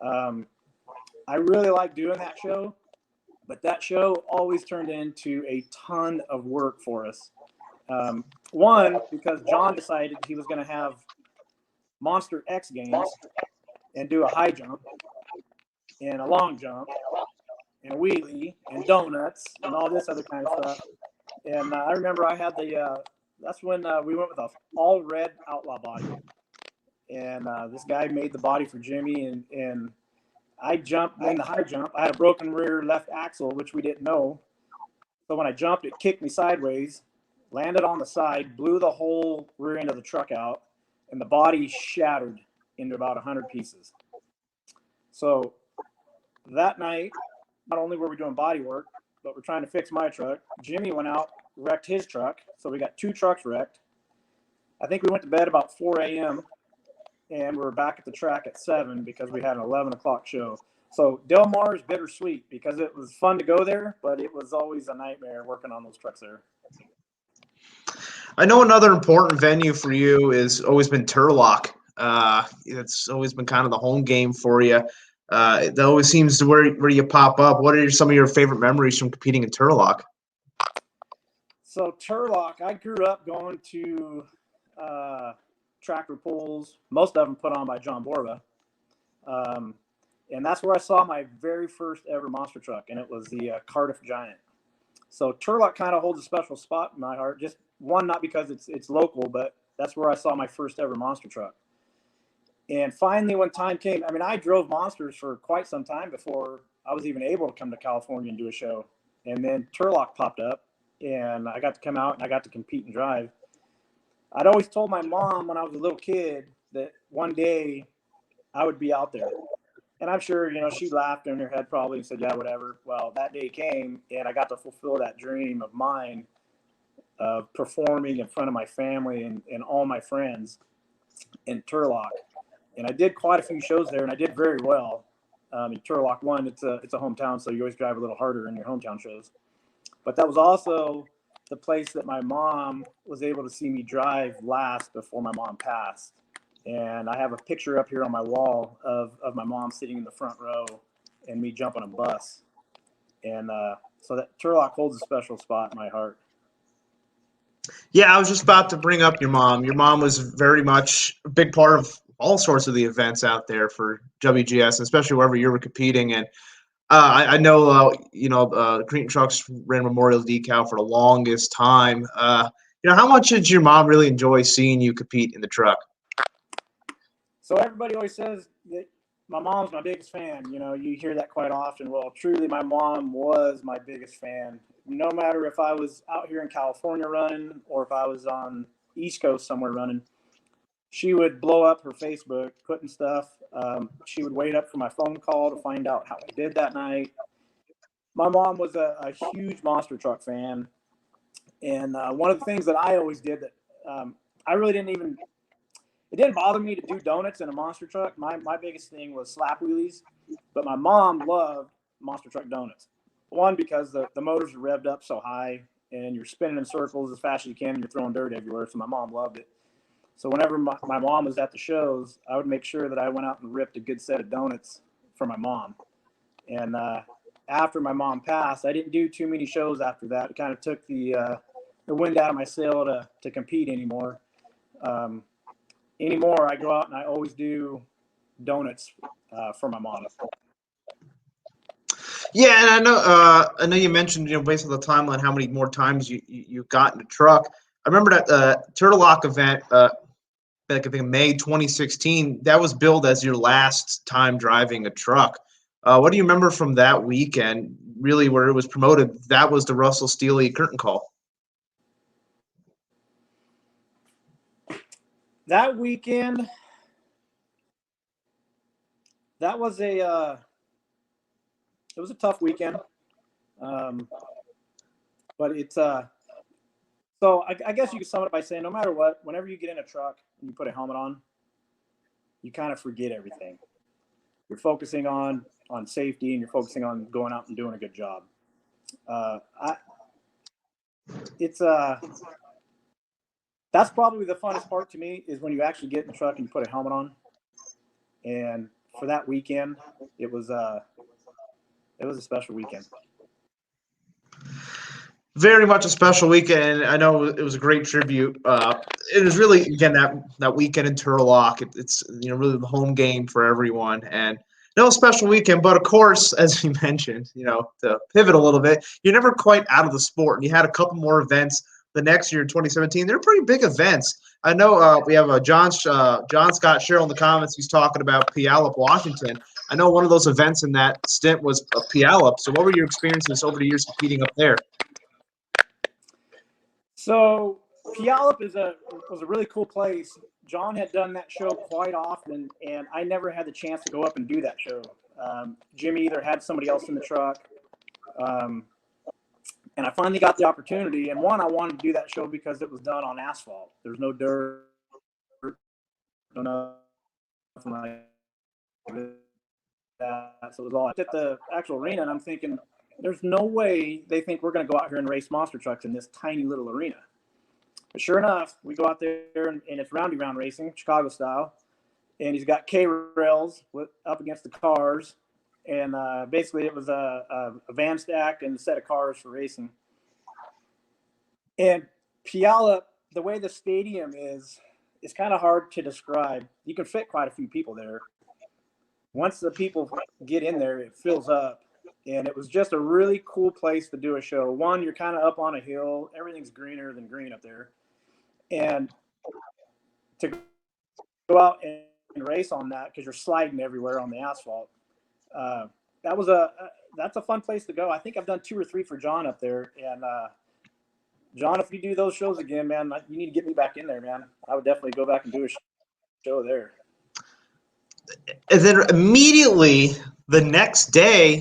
C: I really like doing that show, but that show always turned into a ton of work for us. One, because John decided he was going to have Monster X Games and do a high jump and a long jump and a wheelie and donuts and all this other kind of stuff. And I remember I had that's when we went with an all red Outlaw body. And this guy made the body for Jimmy, and I jumped in the high jump. I had a broken rear left axle, which we didn't know. So when I jumped, it kicked me sideways, landed on the side, blew the whole rear end of the truck out, and the body shattered into about 100 pieces. So that night, not only were we doing body work, but we're trying to fix my truck. Jimmy went out, wrecked his truck. So we got 2 trucks wrecked. I think we went to bed about 4 a.m. and we were back at the track at 7 because we had an 11 o'clock show. So Del Mar is bittersweet because it was fun to go there, but it was always a nightmare working on those trucks there.
B: I know another important venue for you has always been Turlock. It's always been kind of the home game for you. It always seems to where you pop up. What are some of your favorite memories from competing in Turlock?
C: So Turlock, I grew up going to tractor pulls, most of them put on by John Borba. And that's where I saw my very first ever monster truck, and it was the Cardiff Giant. So Turlock kind of holds a special spot in my heart. Just one, not because it's local, but that's where I saw my first ever monster truck. And finally, when time came, I mean, I drove monsters for quite some time before I was even able to come to California and do a show. And then Turlock popped up, and I got to come out and I got to compete and drive. I'd always told my mom when I was a little kid that one day I would be out there. And I'm sure, she laughed in her head probably and said, yeah, whatever. Well, that day came, and I got to fulfill that dream of mine of performing in front of my family and all my friends in Turlock. And I did quite a few shows there, and I did very well. In Turlock 1, it's a hometown, so you always drive a little harder in your hometown shows. But that was also the place that my mom was able to see me drive last before my mom passed. And I have a picture up here on my wall of my mom sitting in the front row and me jumping a bus. And so that Turlock holds a special spot in my heart.
B: Yeah, I was just about to bring up your mom. Your mom was very much a big part of all sorts of the events out there for WGS, especially wherever you were competing. And I know, Creten Trucks ran Memorial Decal for the longest time. How much did your mom really enjoy seeing you compete in the truck?
C: So everybody always says that my mom's my biggest fan. You hear that quite often. Well, truly, my mom was my biggest fan. No matter if I was out here in California running or if I was on East Coast somewhere running, she would blow up her Facebook, putting stuff. She would wait up for my phone call to find out how I did that night. My mom was a huge monster truck fan. And one of the things that I always did that I really it didn't bother me to do donuts in a monster truck. My biggest thing was slap wheelies, but my mom loved monster truck donuts. One, because the motors are revved up so high and you're spinning in circles as fast as you can and you're throwing dirt everywhere. So my mom loved it. So whenever my mom was at the shows, I would make sure that I went out and ripped a good set of donuts for my mom. And after my mom passed, I didn't do too many shows after that. It kind of took the wind out of my sail to compete anymore. Anymore, I go out and I always do donuts for my mom.
B: Yeah, and I know you mentioned, based on the timeline, how many more times you got in the truck. I remember that Turtle Lock event, back I think May 2016. That was billed as your last time driving a truck. What do you remember from that weekend? Really, where it was promoted, that was the Russell Steeley curtain call.
C: That weekend, that was it was a tough weekend. But it's so I guess you could sum it up by saying no matter what, whenever you get in a truck and you put a helmet on, you kind of forget everything. You're focusing on safety and you're focusing on going out and doing a good job. That's probably the funnest part to me is when you actually get in the truck and you put a helmet on. And for that weekend, it was a special weekend.
B: Very much a special weekend. I know it was a great tribute. It was really, again, that weekend in Turtle Lock. It's really the home game for everyone, and no special weekend. But of course, as you mentioned, to pivot a little bit, you're never quite out of the sport. And you had a couple more events the next year in 2017. They're pretty big events. I know we have John Scott Sherrill in the comments. He's talking about Puyallup, Washington. I know one of those events in that stint was Puyallup. So what were your experiences over the years competing up there?
C: So Puyallup was a really cool place. John had done that show quite often, and I never had the chance to go up and do that show. Jimmy either had somebody else in the truck, and I finally got the opportunity. And one, I wanted to do that show because it was done on asphalt. There's no dirt, no nothing like that. So it was all at the actual arena, and I'm thinking, there's no way they think we're going to go out here and race monster trucks in this tiny little arena. But sure enough, we go out there and it's roundy round racing, Chicago style. And he's got K-rails up against the cars. And basically it was a van stack and a set of cars for racing. And Puyallup, the way the stadium is, it's kind of hard to describe. You can fit quite a few people there. Once the people get in there, it fills up. And it was just a really cool place to do a show. One, you're kind of up on a hill. Everything's greener than green up there. And to go out race on that because you're sliding everywhere on the asphalt. That's a fun place to go. I think I've done 2 or 3 for John up there. And John, if you do those shows again, man, you need to get me back in there, man. I would definitely go back and do a show there.
B: And then immediately the next day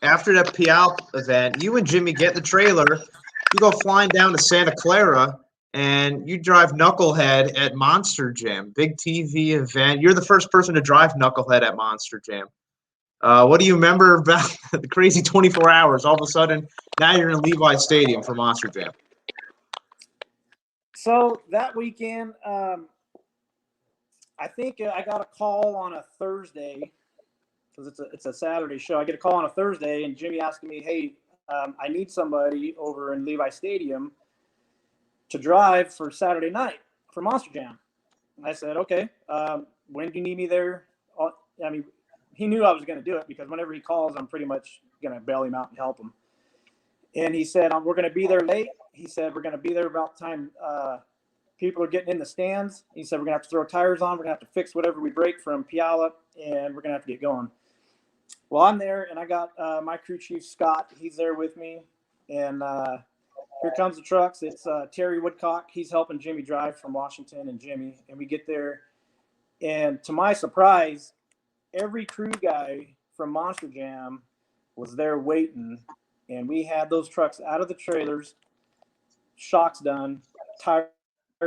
B: after that Pial event, you and Jimmy get in the trailer, you go flying down to Santa Clara, and you drive Knucklehead at Monster Jam, big TV event. You're the first person to drive Knucklehead at Monster Jam. What do you remember about the crazy 24 hours? All of a sudden, now you're in Levi Stadium for Monster Jam.
C: So that weekend, I think I got a call on a Thursday because it's a Saturday show. I get a call on a Thursday, and Jimmy asking me, "Hey, I need somebody over in Levi Stadium to drive for Saturday night for Monster Jam." I said, "Okay. When do you need me there?" I mean, he knew I was going to do it because whenever he calls, I'm pretty much going to bail him out and help him. And he said, "We're going to be there late." He said, "We're going to be there about the time people are getting in the stands." He said, "We're going to have to throw tires on. We're going to have to fix whatever we break from Piala, and we're going to have to get going." Well, I'm there, and I got my crew chief, Scott. He's there with me. And here comes the trucks. It's Terry Woodcock. He's helping Jimmy drive from Washington and Jimmy. And we get there. And to my surprise, every crew guy from Monster Jam was there waiting. And we had those trucks out of the trailers, shocks done, tired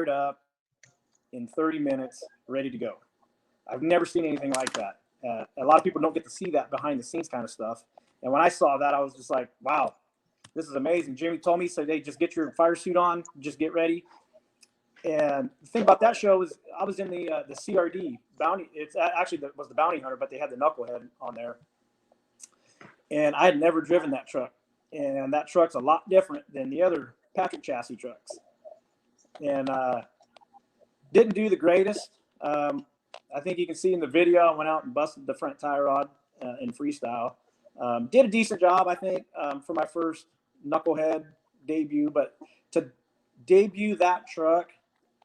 C: up in 30 minutes, ready to go. I've never seen anything like that. A lot of people don't get to see that behind the scenes kind of stuff. And when I saw that, I was just like, wow, this is amazing. Jimmy told me, said, "Hey, just get your fire suit on, just get ready." And the thing about that show is I was in the CRD bounty. It's actually was the bounty hunter, but they had the Knucklehead on there. And I had never driven that truck. And that truck's a lot different than the other Patrick chassis trucks. And didn't do the greatest. I think you can see in the video, I went out and busted the front tie rod in freestyle. Did a decent job, I think, for my first Knucklehead debut. But to debut that truck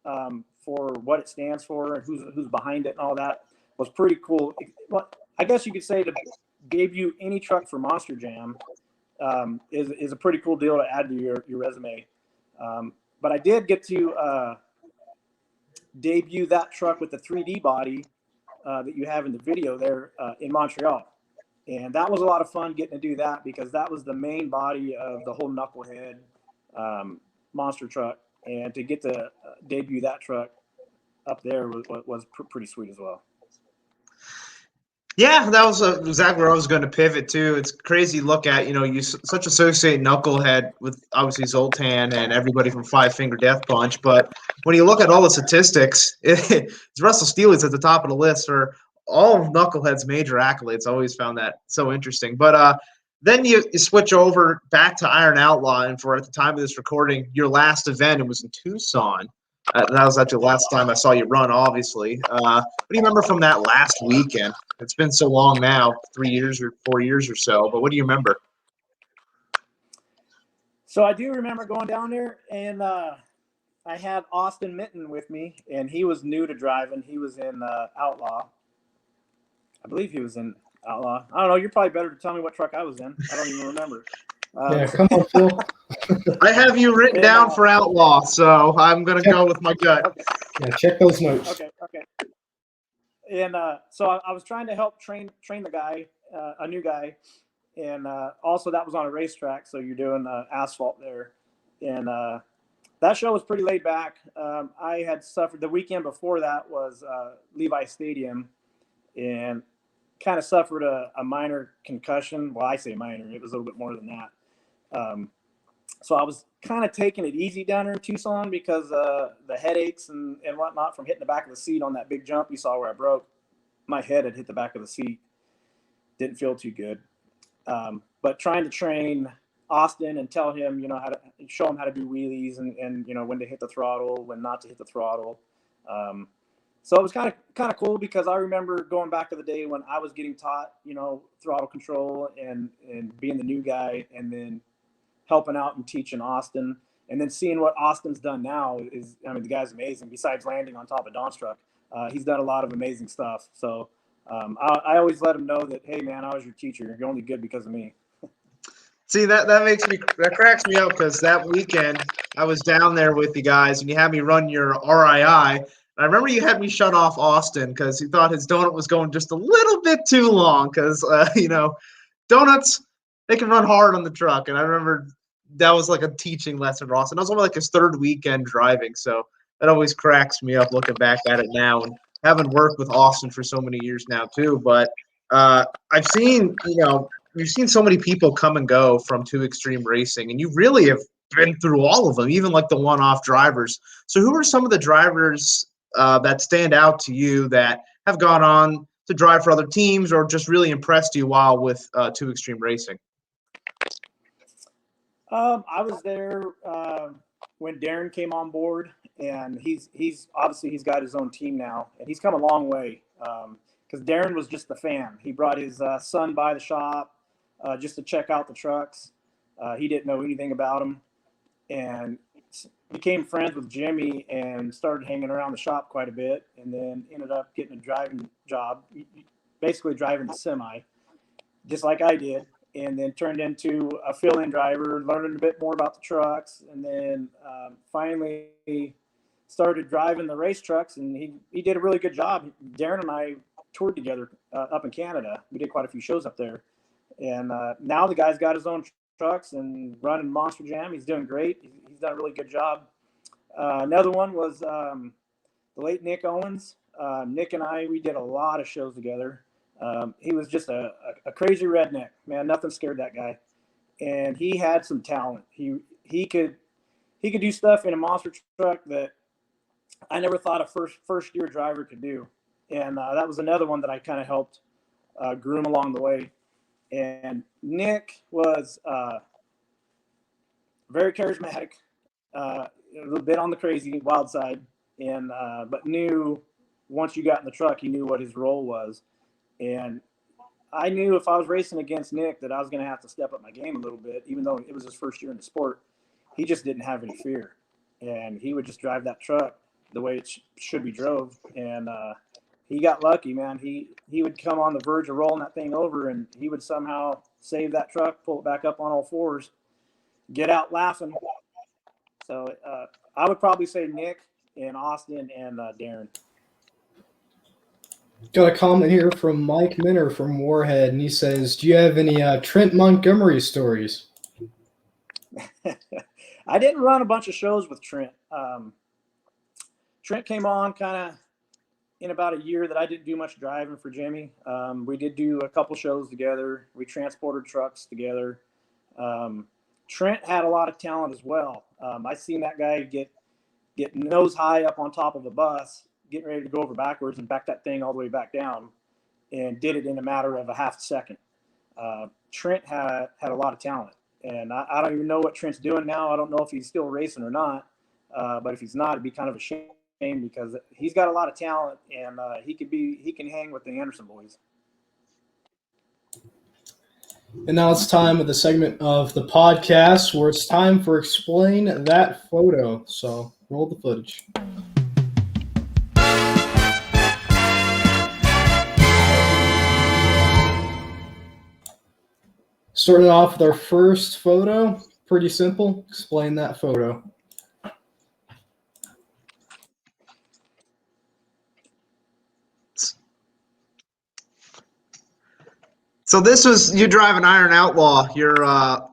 C: for what it stands for and who's behind it and all that was pretty cool. Well, I guess you could say to debut any truck for Monster Jam is a pretty cool deal to add to your resume. But I did get to debut that truck with the 3D body that you have in the video there in Montreal. And that was a lot of fun getting to do that because that was the main body of the whole Knucklehead monster truck. And to get to debut that truck up there was pretty sweet as well.
B: Yeah, that was exactly where I was going to pivot to. It's crazy to look at, you such associate Knucklehead with obviously Zoltan and everybody from Five Finger Death Punch. But when you look at all the statistics, it's Russell Steeley's at the top of the list for all of Knucklehead's major accolades. I always found that so interesting. But then you switch over back to Iron Outlaw. And for at the time of this recording, your last event, it was in Tucson. That was actually the last time I saw you run, obviously. What do you remember from that last weekend? It's been so long now, 3 years or 4 years or so, but what do you remember?
C: So I do remember going down there, and I had Austin Minton with me, and he was new to driving. He was in Outlaw. I believe he was in Outlaw. I don't know. You're probably better to tell me what truck I was in. I don't even remember.
A: Yeah, come on, Phil.
B: I have you written down for Outlaw, so I'm going to go with my gut.
C: Okay.
A: Yeah, check those notes.
C: Okay. And so I was trying to help train the guy, a new guy. And also that was on a racetrack, so you're doing asphalt there. And that show was pretty laid back. I had suffered, the weekend before that was Levi Stadium, and kind of suffered a minor concussion. Well, I say minor. It was a little bit more than that. So I was kind of taking it easy down there in Tucson because the headaches and whatnot from hitting the back of the seat on that big jump you saw where I broke. My head had hit the back of the seat. Didn't feel too good. But trying to train Austin and tell him, how to show him how to do wheelies and when to hit the throttle, when not to hit the throttle. So it was kind of cool because I remember going back to the day when I was getting taught, throttle control and being the new guy, and then helping out and teaching Austin, and then seeing what Austin's done now the guy's amazing. Besides landing on top of Don's truck, He's done a lot of amazing stuff. So I always let him know that, hey, man, I was your teacher. You're only good because of me.
B: See, that cracks me up because that weekend I was down there with you guys and you had me run your RII. I remember you had me shut off Austin because he thought his donut was going just a little bit too long because, donuts, they can run hard on the truck. And I remember that was like a teaching lesson for Austin. That was only like his third weekend driving. So that always cracks me up looking back at it now and having worked with Austin for so many years now too. But I've seen, we've seen so many people come and go from Two Extreme Racing, and you really have been through all of them, even like the one-off drivers. So who are some of the drivers that stand out to you that have gone on to drive for other teams or just really impressed you while with Two Extreme Racing?
C: I was there when Darren came on board, and he's obviously he's got his own team now, and he's come a long way. Because Darren was just the fan. He brought his son by the shop just to check out the trucks. He didn't know anything about them, and became friends with Jimmy and started hanging around the shop quite a bit, and then ended up getting a driving job, basically driving the semi, just like I did, and then turned into a fill-in driver, learning a bit more about the trucks, and then finally started driving the race trucks, and he did a really good job. Darren and I toured together up in Canada. We did quite a few shows up there, and now the guy's got his own trucks and running Monster Jam. He's doing great. He's done a really good job. Another one was the late Nick Owens. Nick and we did a lot of shows together. He was just a crazy redneck, man. Nothing scared that guy, and he had some talent. He could do stuff in a monster truck that I never thought a first year driver could do, and that was another one that I kind of helped groom along the way. And Nick was very charismatic, a little bit on the crazy wild side, and but knew once you got in the truck, he knew what his role was. And I knew if I was racing against Nick that I was going to have to step up my game a little bit, even though it was his first year in the sport. He just didn't have any fear, and he would just drive that truck the way it should be drove. And he got lucky, man. He would come on the verge of rolling that thing over, and he would somehow save that truck, pull it back up on all fours, get out laughing. So I would probably say Nick and Austin and Darren.
A: Got a comment here from Mike Minner from Warhead, and he says, do you have any Trent Montgomery stories?
C: I didn't run a bunch of shows with Trent. Trent came on kind of in about a year that I didn't do much driving for Jimmy. We did do a couple shows together. We transported trucks together. Trent had a lot of talent as well. I seen that guy get nose high up on top of a bus, getting ready to go over backwards and back that thing all the way back down, and did it in a matter of a half a second. Trent had a lot of talent, and I don't even know what Trent's doing now. I don't know if he's still racing or not, but if he's not, it'd be kind of a shame because he's got a lot of talent, and he can hang with the Anderson boys.
A: And now it's time of the segment of the podcast where it's time for Explain That Photo. So roll the footage. Starting off with our first photo, pretty simple. Explain that photo.
B: So this was you driving Iron Outlaw.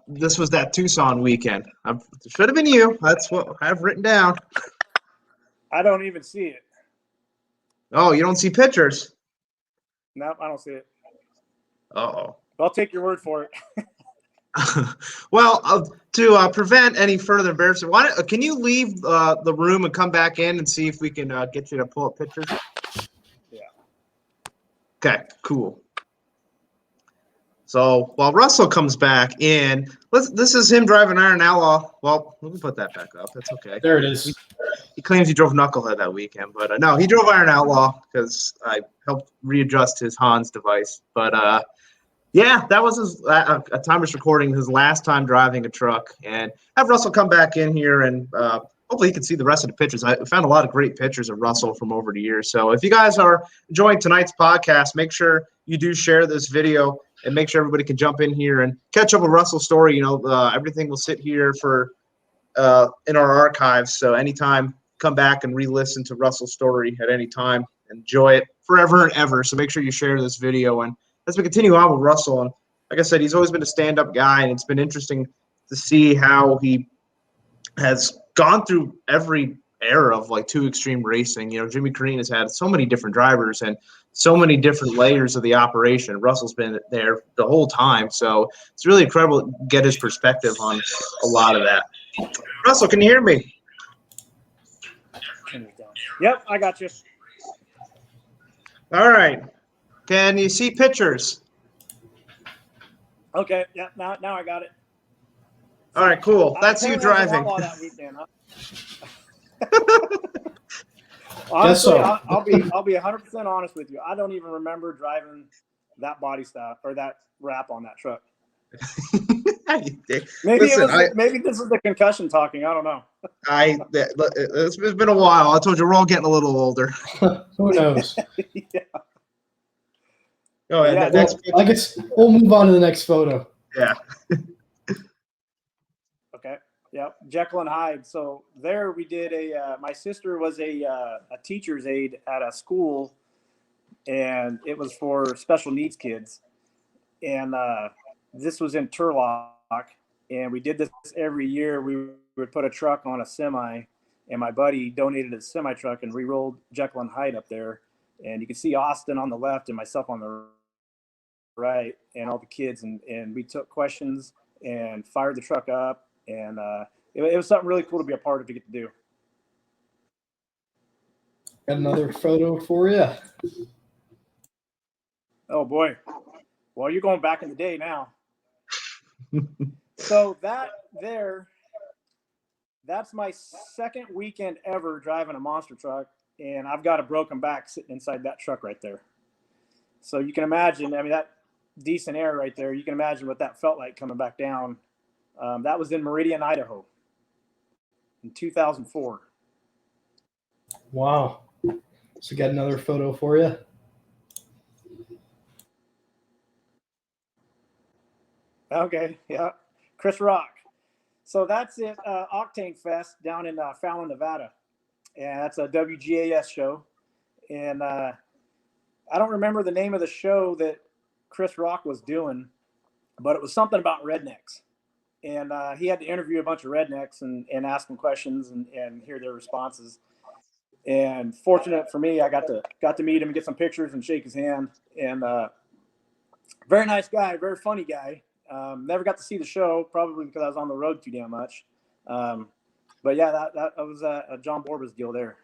B: This was that Tucson weekend. It should have been you. That's what I have written down.
C: I don't even see it.
B: Oh, you don't see pictures?
C: Nope, I don't see it.
B: Uh-oh.
C: I'll take your word for it.
B: Well, to prevent any further embarrassment, can you leave the room and come back in and see if we can get you to pull up pictures?
C: Yeah.
B: Okay, cool. So while Russell comes back in, this is him driving Iron Outlaw. Well, let me put that back up. That's okay.
A: There it is.
B: He claims he drove Knucklehead that weekend, but no, he drove Iron Outlaw because I helped readjust his Hans device. But yeah, that was at time of recording his last time driving a truck. And have Russell come back in here and hopefully you can see the rest of the pictures. I found a lot of great pictures of Russell from over the years. So if you guys are enjoying tonight's podcast, make sure you do share this video and make sure everybody can jump in here and catch up with Russell's story. Everything will sit here for in our archives. So anytime, come back and re-listen to Russell's story at any time. Enjoy it forever and ever. So make sure you share this video. And as we continue on with Russell, and like I said, he's always been a stand-up guy, and it's been interesting to see how he has gone through every era of like 2 Extreme racing. Jimmy Creten has had so many different drivers and so many different layers of the operation. Russell's been there the whole time. So it's really incredible to get his perspective on a lot of that. Russell, can you hear me?
C: Yep, I got you.
B: All right. Can you see pictures?
C: Okay, yeah, now I got it.
B: All right, cool. That's you driving.
C: Outlaw that weekend, huh? Honestly, I'll be 100% honest with you. I don't even remember driving that body style or that wrap on that truck. Maybe this is the concussion talking. I don't know.
B: It's been a while. I told you we're all getting a little older.
A: Who knows?
C: Yeah.
B: Oh,
C: yeah.
A: I guess we'll move on to the next photo.
B: Yeah.
C: Okay. Yep. Jekyll and Hyde. So there we did my sister was a teacher's aide at a school, and it was for special needs kids. And this was in Turlock, and we did this every year. We would put a truck on a semi, and my buddy donated a semi truck, and we rolled Jekyll and Hyde up there. And you can see Austin on the left and myself on the right, and all the kids. And we took questions and fired the truck up. And it was something really cool to be a part of, to get to do.
A: Got another photo for you.
C: Oh, boy. Well, you're going back in the day now. So that's my second weekend ever driving a monster truck, and I've got a broken back sitting inside that truck right there. So you can imagine, that decent air right there, you can imagine what that felt like coming back down. That was in Meridian, Idaho in 2004.
A: Wow. So got another photo for you.
C: Okay, yeah. Chris Rock. So that's it, Octane Fest down in Fallon, Nevada. And that's a WGAS show. And I don't remember the name of the show that Chris Rock was doing, but it was something about rednecks. And he had to interview a bunch of rednecks and ask them questions and hear their responses. And fortunate for me, I got to meet him and get some pictures and shake his hand. And very nice guy, very funny guy. Never got to see the show, probably because I was on the road too damn much. But yeah, that was a John Borba's deal there.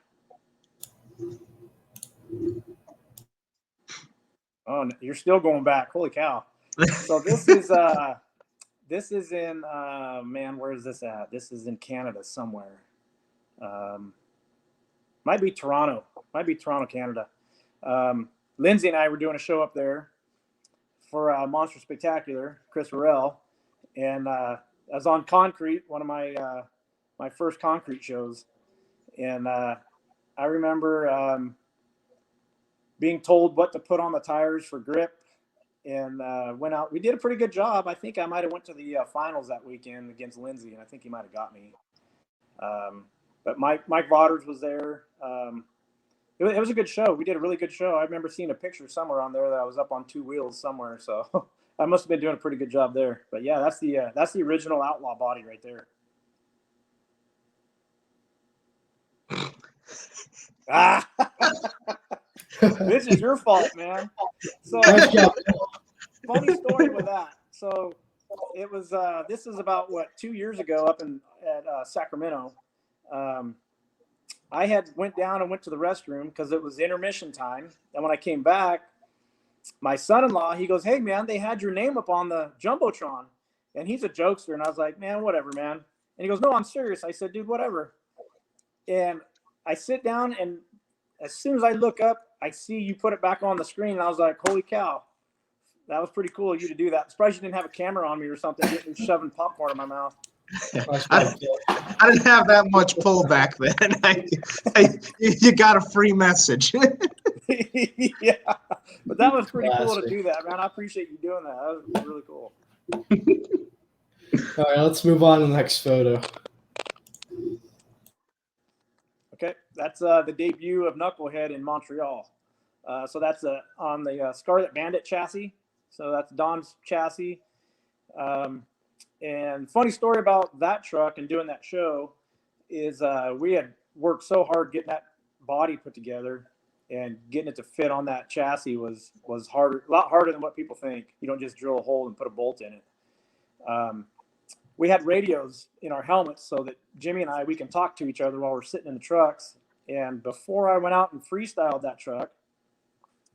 C: Oh, you're still going back. Holy cow. So this is in, man, where is this at? This is in Canada somewhere. Might be Toronto, Canada. Lindsay and I were doing a show up there for Monster Spectacular, Chris Varell. And I was on concrete, one of my first concrete shows. And I remember being told what to put on the tires for grip, and went out. We did a pretty good job. I think I might have went to the finals that weekend against Lindsay, and I think he might have got me. But Mike Vaughters was there. It was a good show. We did a really good show. I remember seeing a picture somewhere on there that I was up on 2 wheels somewhere. So I must have been doing a pretty good job there. But yeah, that's the original Outlaw body right there. This is your fault, man. So funny story with that. So it was this is about 2 years ago up at Sacramento. I had went down and went to the restroom because it was intermission time. And when I came back, my son-in-law, he goes, "Hey man, they had your name up on the Jumbotron." And he's a jokester. And I was like, "Man, whatever, man." And he goes, "No, I'm serious." I said, "Dude, whatever." And I sit down, and as soon as I look up, I see you put it back on the screen. And I was like, holy cow, that was pretty cool of you to do that. I'm surprised you didn't have a camera on me or something, getting shoving popcorn in my mouth.
A: Nice
B: I,
A: one, Phil.
B: I didn't have that much pull back then. You got a free message.
C: Yeah, but that was pretty cool to
A: Classic.
C: do that, man. I appreciate you doing that. That was really cool.
A: All right, let's move on to the next photo.
C: Okay, that's the debut of Knucklehead in Montreal. So that's on the Scarlet Bandit chassis. So that's Don's chassis. And funny story about that truck and doing that show is we had worked so hard getting that body put together, and getting it to fit on that chassis was harder, a lot harder than what people think. You don't just drill a hole and put a bolt in it. We had radios in our helmets so that Jimmy and we can talk to each other while we're sitting in the trucks. And before I went out and freestyled that truck,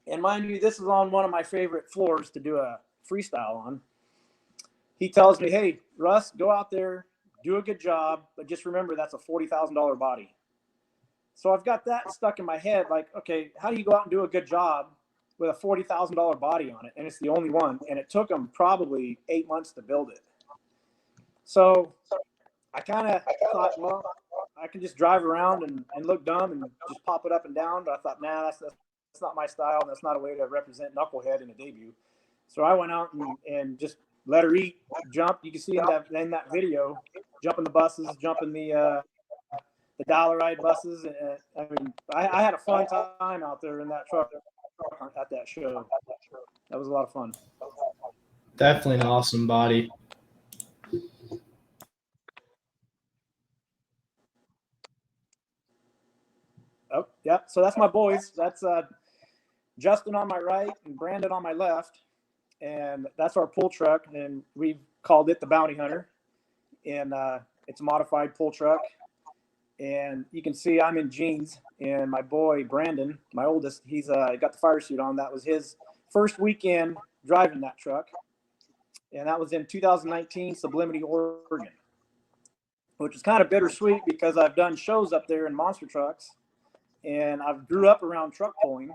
C: and mind you, this is on one of my favorite floors to do a freestyle on, he tells me, "Hey, Russ, go out there, do a good job, but just remember that's a $40,000 body." So I've got that stuck in my head, like, okay, how do you go out and do a good job with a $40,000 body on it? And it's the only one. And it took them probably 8 months to build it. So I kind of thought, well, I can just drive around and look dumb and just pop it up and down. But I thought, nah, that's not my style. And that's not a way to represent Knucklehead in a debut. So I went out and just let her eat, jump. You can see in that video, jumping the buses, jumping the dollar ride buses. I mean, I had a fun time out there in that truck at that show. That was a lot of fun.
A: Definitely an awesome body.
C: Oh, yeah. So that's my boys. That's Justin on my right and Brandon on my left. And that's our pull truck. And we've called it the Bounty Hunter. And it's a modified pull truck. And you can see I'm in jeans. And my boy, Brandon, my oldest, he's got the fire suit on. That was his first weekend driving that truck. And that was in 2019, Sublimity, Oregon, which is kind of bittersweet because I've done shows up there in monster trucks. And I've grew up around truck pulling.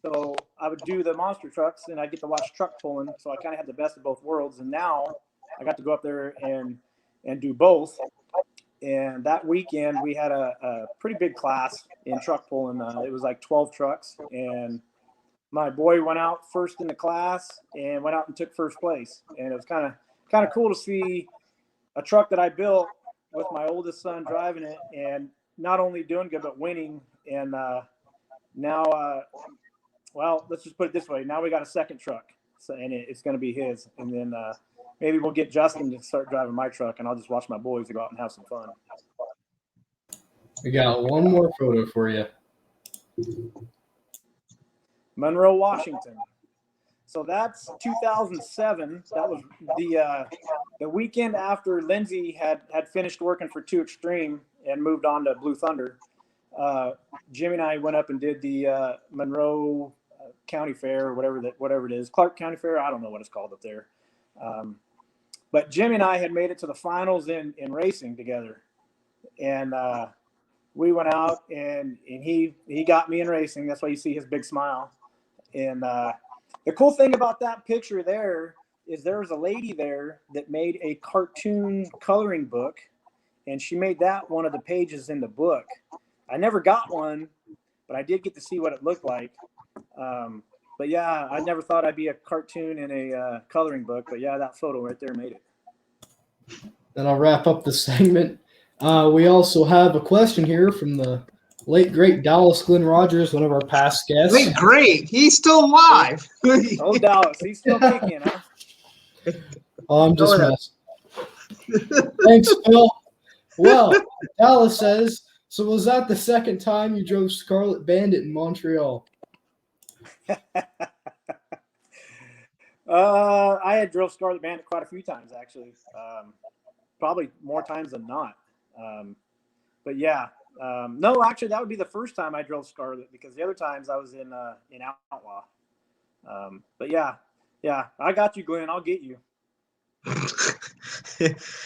C: So I would do the monster trucks and I'd get to watch truck pulling. So I kind of had the best of both worlds. And now I got to go up there and do both. And that weekend we had a pretty big class in truck pulling. It was like 12 trucks. And my boy went out first in the class and went out and took first place. And it was kind of cool to see a truck that I built with my oldest son driving it and not only doing good, but winning. And now, well, let's just put it this way. Now we got a second truck, so, and it's going to be his. And then maybe we'll get Justin to start driving my truck, and I'll just watch my boys go out and have some fun.
A: We got one more photo for you.
C: Monroe, Washington. So that's 2007. That was the weekend after Lindsay had finished working for 2 Extreme and moved on to Blue Thunder. Jimmy and I went up and did the Monroe County Fair or whatever it is, Clark County Fair. I don't know what it's called up there. But Jimmy and I had made it to the finals in racing together, and we went out and he got me in racing. That's why you see his big smile. And the cool thing about that picture there is there was a lady there that made a cartoon coloring book, and she made that one of the pages in the book. I never got one, but I did get to see what it looked like. But yeah, I never thought I'd be a cartoon in a coloring book. But yeah, that photo right there made it.
A: Then I'll wrap up the segment. We also have a question here from the late, great Dallas Glenn Rogers, one of our past guests.
B: Late, great. He's still alive.
C: Oh, Dallas, he's still kicking, huh?
A: Oh, I'm just messing. Thanks, Phil. Well, Dallas says, so was that the second time you drove Scarlet Bandit in Montreal?
C: I had drove Scarlet Bandit quite a few times, actually. Probably more times than not. But yeah, no, actually, that would be the first time I drove Scarlet because the other times I was in Outlaw. But yeah, I got you, Glenn. I'll get you.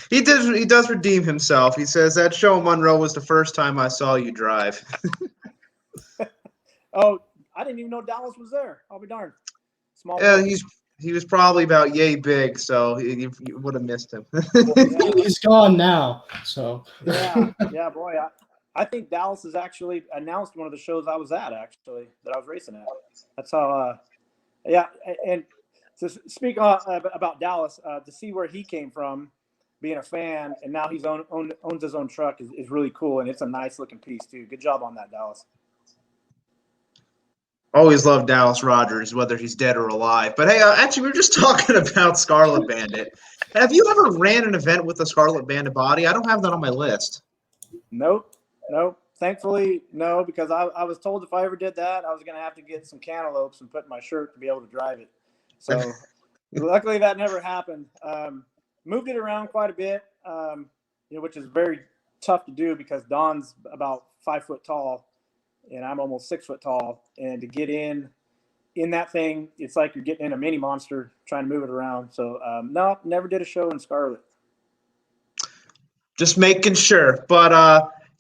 B: He does redeem himself. He says that show in Monroe was the first time I saw you drive.
C: Oh, I didn't even know Dallas was there. I'll be darned. Small.
B: Yeah,
C: world.
B: he was probably about yay big, so you would have missed him.
C: Yeah.
A: He's gone now. So
C: Yeah, boy. I think Dallas has actually announced one of the shows I was at, actually, that I was racing at. That's how, yeah. And to speak about Dallas, to see where he came from, being a fan, and now he's owns his own truck is really cool, and it's a nice looking piece, too. Good job on that, Dallas.
B: Always loved Dallas Rogers, whether he's dead or alive. But hey, actually, we were just talking about Scarlet Bandit. Have you ever ran an event with a Scarlet Bandit body? I don't have that on my list.
C: Nope. Thankfully, no, because I was told if I ever did that, I was going to have to get some cantaloupes and put in my shirt to be able to drive it. So luckily that never happened. Moved it around quite a bit, which is very tough to do because Don's about 5 foot tall and I'm almost 6 foot tall. And to get in that thing, it's like you're getting in a mini monster trying to move it around. So no, never did a show in Scarlet.
B: Just making sure. But,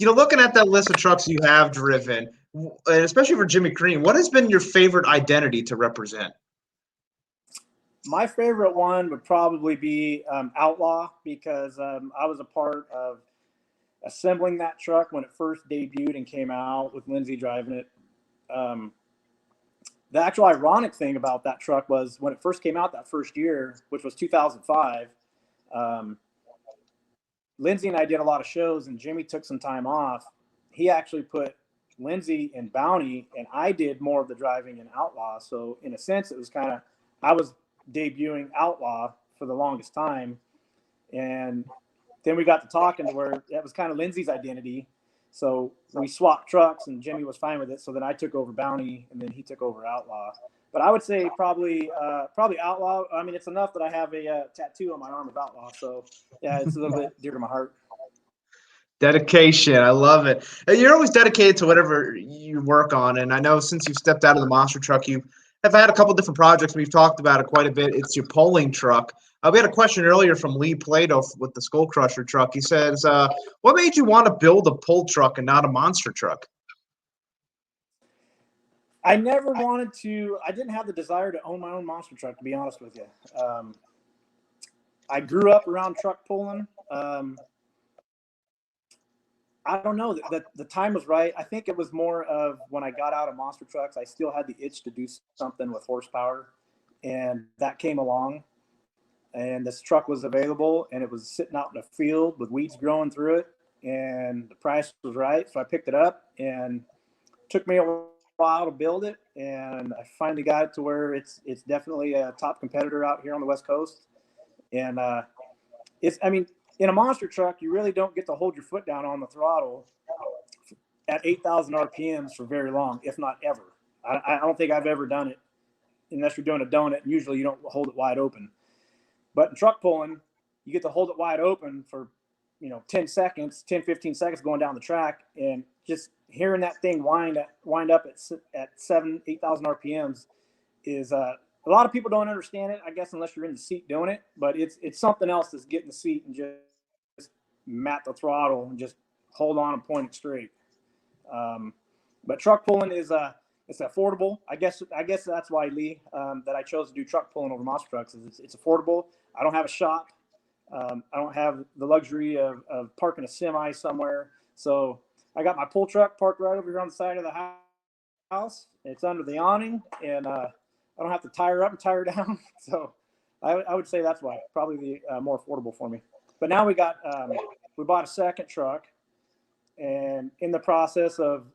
B: looking at that list of trucks you have driven, and especially for Jimmy Crean, what has been your favorite identity to represent?
C: My favorite one would probably be Outlaw because I was a part of assembling that truck when it first debuted and came out with Lindsay driving it. The actual ironic thing about that truck was when it first came out that first year, which was 2005, Lindsay and I did a lot of shows and Jimmy took some time off. He actually put Lindsay in Bounty and I did more of the driving in Outlaw. So in a sense, it was kind of, I was debuting Outlaw for the longest time. And then we got to talking to where that was kind of Lindsay's identity. So we swapped trucks and Jimmy was fine with it. So then I took over Bounty and then he took over Outlaw. But I would say probably Outlaw. I mean, it's enough that I have a tattoo on my arm of Outlaw. So yeah, it's a little bit dear to my heart.
B: Dedication. I love it. And you're always dedicated to whatever you work on. And I know since you've stepped out of the monster truck, you have had a couple different projects. We've talked about it quite a bit. It's your polling truck. We had a question earlier from Lee Plato with the Skull Crusher truck. He says, what made you want to build a pull truck and not a monster truck?
C: I never wanted to. I didn't have the desire to own my own monster truck, to be honest with you. I grew up around truck pulling. I don't know. The time was right. I think it was more of when I got out of monster trucks, I still had the itch to do something with horsepower. And that came along. And this truck was available. And it was sitting out in a field with weeds growing through it. And the price was right. So I picked it up. And it took me a while to build it. And I finally got it to where it's definitely a top competitor out here on the West Coast. And in a monster truck, you really don't get to hold your foot down on the throttle at 8,000 RPMs for very long, if not ever. I don't think I've ever done it unless you're doing a donut. Usually you don't hold it wide open. But in truck pulling, you get to hold it wide open for, 10 seconds, 10, 15 seconds going down the track. And just hearing that thing wind up at 7,000, 8,000 RPMs is a lot of people don't understand it, I guess, unless you're in the seat doing it. But it's something else that's get in the seat and just mat the throttle and just hold on and point it straight. But truck pulling is it's affordable. I guess that's why, Lee, that I chose to do truck pulling over monster trucks. It's affordable. I don't have a shop. I don't have the luxury of parking a semi somewhere. So I got my pull truck parked right over here on the side of the house. It's under the awning, and I don't have to tire up and tire down. So I would say that's why, probably the more affordable for me. But now we bought a second truck, and in the process of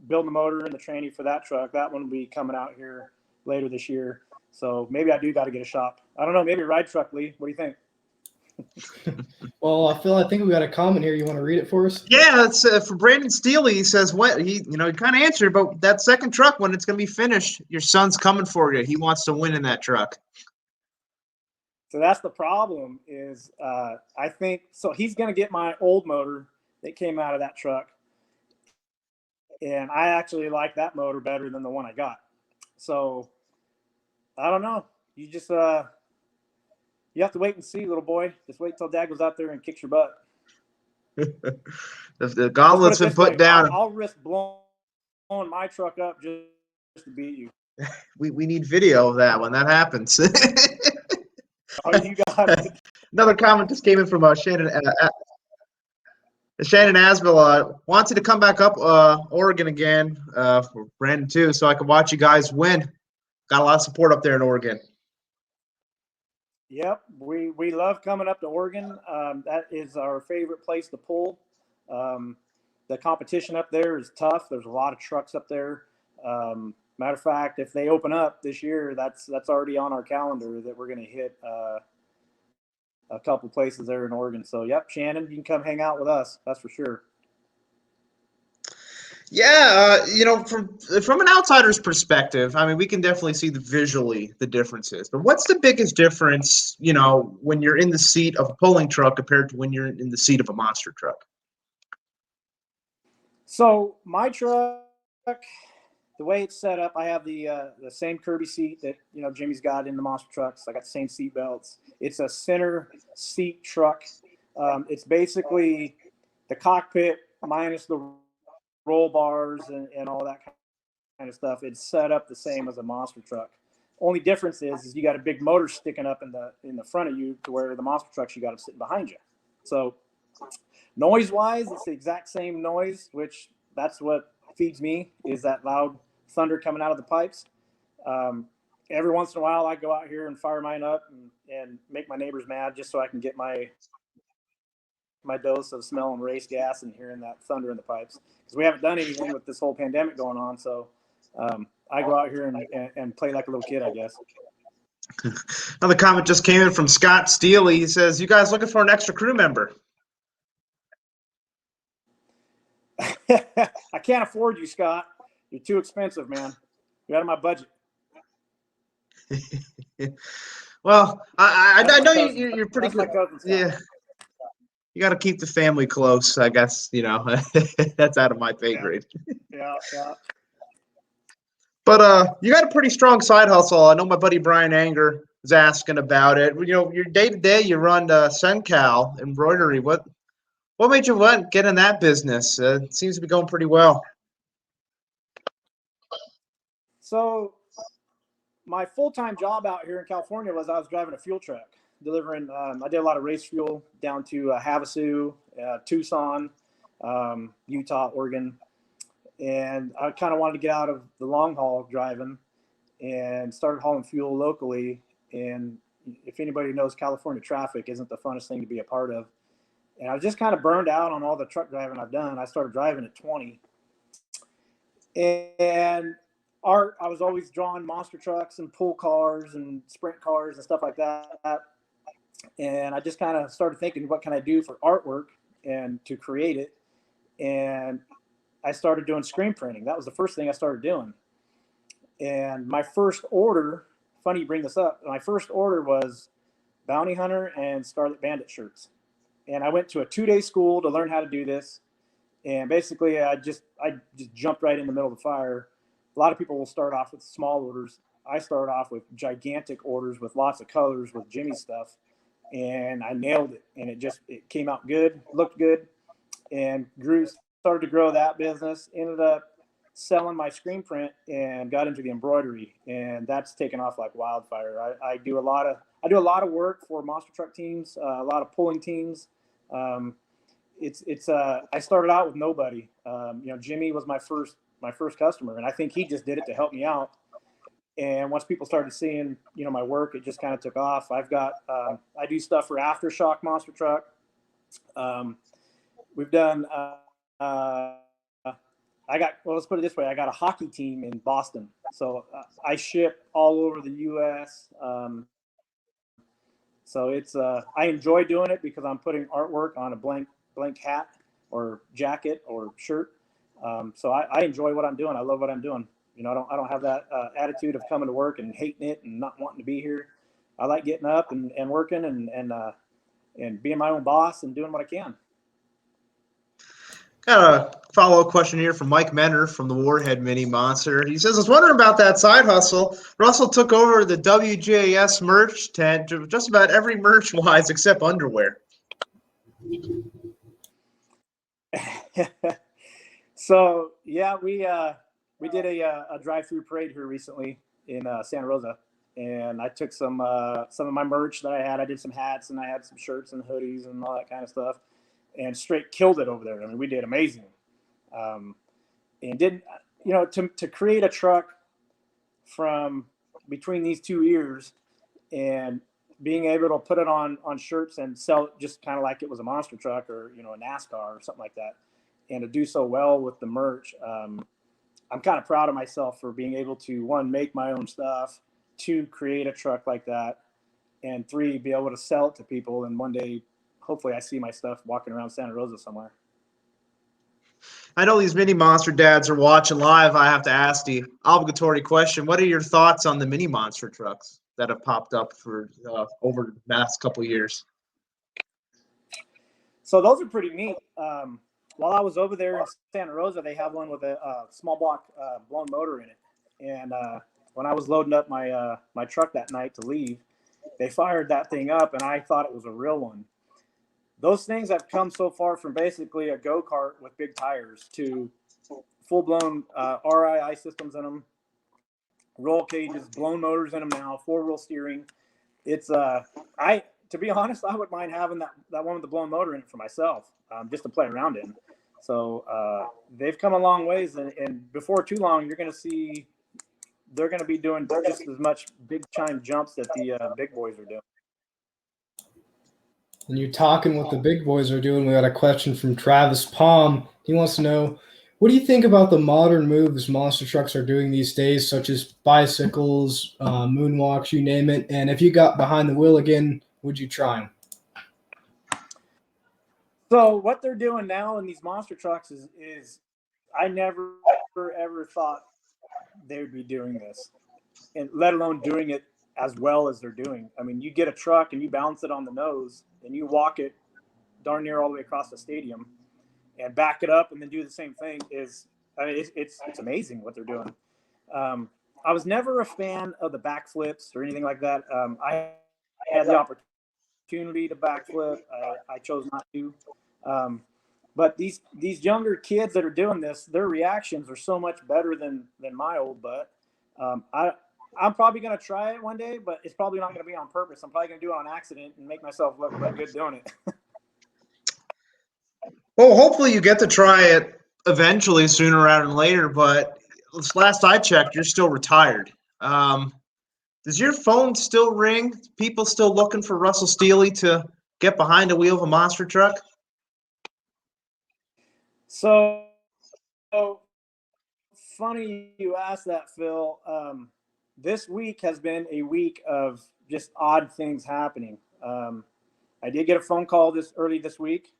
C: building the motor and the training for that truck, that one will be coming out here later this year. So maybe I do got to get a shop. I don't know, maybe a ride truck, Lee. What do you think?
A: Well, Phil, I think we got a comment here. You want to read it for us?
B: Yeah, it's for Brandon Steeley. He says, "What he kind of answered, but that second truck when it's going to be finished, your son's coming for you. He wants to win in that truck."
C: So that's the problem. Is I think so. He's going to get my old motor that came out of that truck, and I actually like that motor better than the one I got. So I don't know. You just you have to wait and see, little boy. Just wait till Dad goes out there and kicks your butt.
B: The gauntlet's been put down.
C: I'll risk blowing my truck up just to beat you.
B: We need video of that when that happens.
C: Oh, you got it.
B: Another comment just came in from Shannon. Shannon Asville wants you to come back up Oregon again for Brandon too, so I can watch you guys win. Got a lot of support up there in Oregon.
C: Yep, we love coming up to Oregon. That is our favorite place to pull. The competition up there is tough. There's a lot of trucks up there. Matter of fact, if they open up this year, that's already on our calendar that we're going to hit a couple places there in Oregon. So, yep, Shannon, you can come hang out with us. That's for sure.
B: Yeah, from an outsider's perspective, I mean, we can definitely see visually the differences. But what's the biggest difference, when you're in the seat of a pulling truck compared to when you're in the seat of a monster truck?
C: So my truck, the way it's set up, I have the same Kirby seat that Jimmy's got in the monster trucks. I got the same seat belts. It's a center seat truck. It's basically the cockpit minus the roll bars and all that kind of stuff. It's set up the same as a monster truck. Only difference is you got a big motor sticking up in the front of you, to where the monster trucks, you got them sitting behind you. So noise wise, it's the exact same noise, which that's what feeds me, is that loud thunder coming out of the pipes. Every once in a while I go out here and fire mine up and make my neighbors mad, just so I can get my dose of smelling race gas and hearing that thunder in the pipes, because we haven't done anything with this whole pandemic going on. So I go out here and play like a little kid, I guess.
B: Another comment just came in from Scott Steeley. He says, "You guys looking for an extra crew member?"
C: I can't afford you, Scott. You're too expensive, man. You're out of my budget.
B: Well, I know you're pretty
C: good.
B: Yeah. You got to keep the family close, I guess. That's out of my pay grade.
C: Yeah.
B: But you got a pretty strong side hustle. I know my buddy Brian Anger is asking about it. Your day to day, you run SunCal embroidery. What made you get in that business? It seems to be going pretty well.
C: So my full-time job out here in California was I was driving a fuel truck, delivering. I did a lot of race fuel down to Havasu, Tucson, Utah, Oregon, and I kind of wanted to get out of the long haul driving and started hauling fuel locally. And if anybody knows, California traffic isn't the funnest thing to be a part of. And I was just kind of burned out on all the truck driving I've done. I started driving at 20, and I was always drawing monster trucks and pull cars and sprint cars and stuff like that. And I just kind of started thinking, what can I do for artwork and to create it? And I started doing screen printing. That was the first thing I started doing. And my first order, funny you bring this up, my first order was Bounty Hunter and Scarlet Bandit shirts. And I went to a 2-day school to learn how to do this. And basically I just jumped right in the middle of the fire. A lot of people will start off with small orders. I started off with gigantic orders with lots of colors with Jimmy stuff, and I nailed it. And it came out good, looked good, and started to grow that business. Ended up selling my screen print and got into the embroidery, and that's taken off like wildfire. I do a lot of work for monster truck teams, a lot of pulling teams. I started out with nobody. Jimmy was my first customer, and I think he just did it to help me out. And once people started seeing, my work, it just kind of took off. I've got, I do stuff for Aftershock Monster Truck. We've done, let's put it this way. I got a hockey team in Boston. So I ship all over the U.S. So I enjoy doing it because I'm putting artwork on a blank hat or jacket or shirt. So I enjoy what I'm doing. I love what I'm doing. I don't have that attitude of coming to work and hating it and not wanting to be here. I like getting up and working and being my own boss and doing what I can.
B: Got a follow-up question here from Mike Menner from the Warhead Mini Monster. He says, I was wondering about that side hustle. Russell took over the WJS merch tent, just about every merch-wise except underwear.
C: So, yeah, we did a drive-through parade here recently. in Santa Rosa, and I took some of my merch that I had. I did some hats, and I had some shirts and hoodies and all that kind of stuff, and straight killed it over there. I mean, we did amazing, and did to create a truck from between these 2 years and being able to put it on shirts and sell it just kind of like it was a monster truck or a NASCAR or something like that, and to do so well with the merch. I'm kind of proud of myself for being able to, 1, make my own stuff, 2, create a truck like that, and 3, be able to sell it to people. And one day, hopefully, I see my stuff walking around Santa Rosa somewhere.
B: I know these mini monster dads are watching live. I have to ask the obligatory question. What are your thoughts on the mini monster trucks that have popped up for over the last couple of years?
C: So those are pretty neat. While I was over there in Santa Rosa, they have one with a small block blown motor in it. And when I was loading up my my truck that night to leave, they fired that thing up, and I thought it was a real one. Those things have come so far from basically a go-kart with big tires to full-blown RII systems in them, roll cages, blown motors in them now, 4-wheel steering. It's to be honest, I wouldn't mind having that one with the blown motor in it for myself, just to play around in. So they've come a long ways, and before too long, you're going to see they're going to be doing just as much big time jumps that the big boys are doing.
A: And you're talking what the big boys are doing. We got a question from Travis Palm. He wants to know, what do you think about the modern moves monster trucks are doing these days, such as bicycles, moonwalks, you name it? And if you got behind the wheel again, would you try them?
C: So what they're doing now in these monster trucks is I never ever thought they would be doing this, and let alone doing it as well as they're doing. I mean, you get a truck and you balance it on the nose and you walk it darn near all the way across the stadium and back it up and then do the same thing. It's amazing what they're doing. I was never a fan of the backflips or anything like that. I had the opportunity to backflip. I chose not to. But these younger kids that are doing this, their reactions are so much better than my old butt. I'm probably going to try it one day, but it's probably not going to be on purpose. I'm probably going to do it on accident and make myself look good doing it.
B: Well, hopefully you get to try it eventually, sooner rather than later. But last I checked, you're still retired. Does your phone still ring? People still looking for Russell Steeley to get behind the wheel of a monster truck?
C: So funny you asked that, Phil. This week has been a week of just odd things happening. I did get a phone call early this week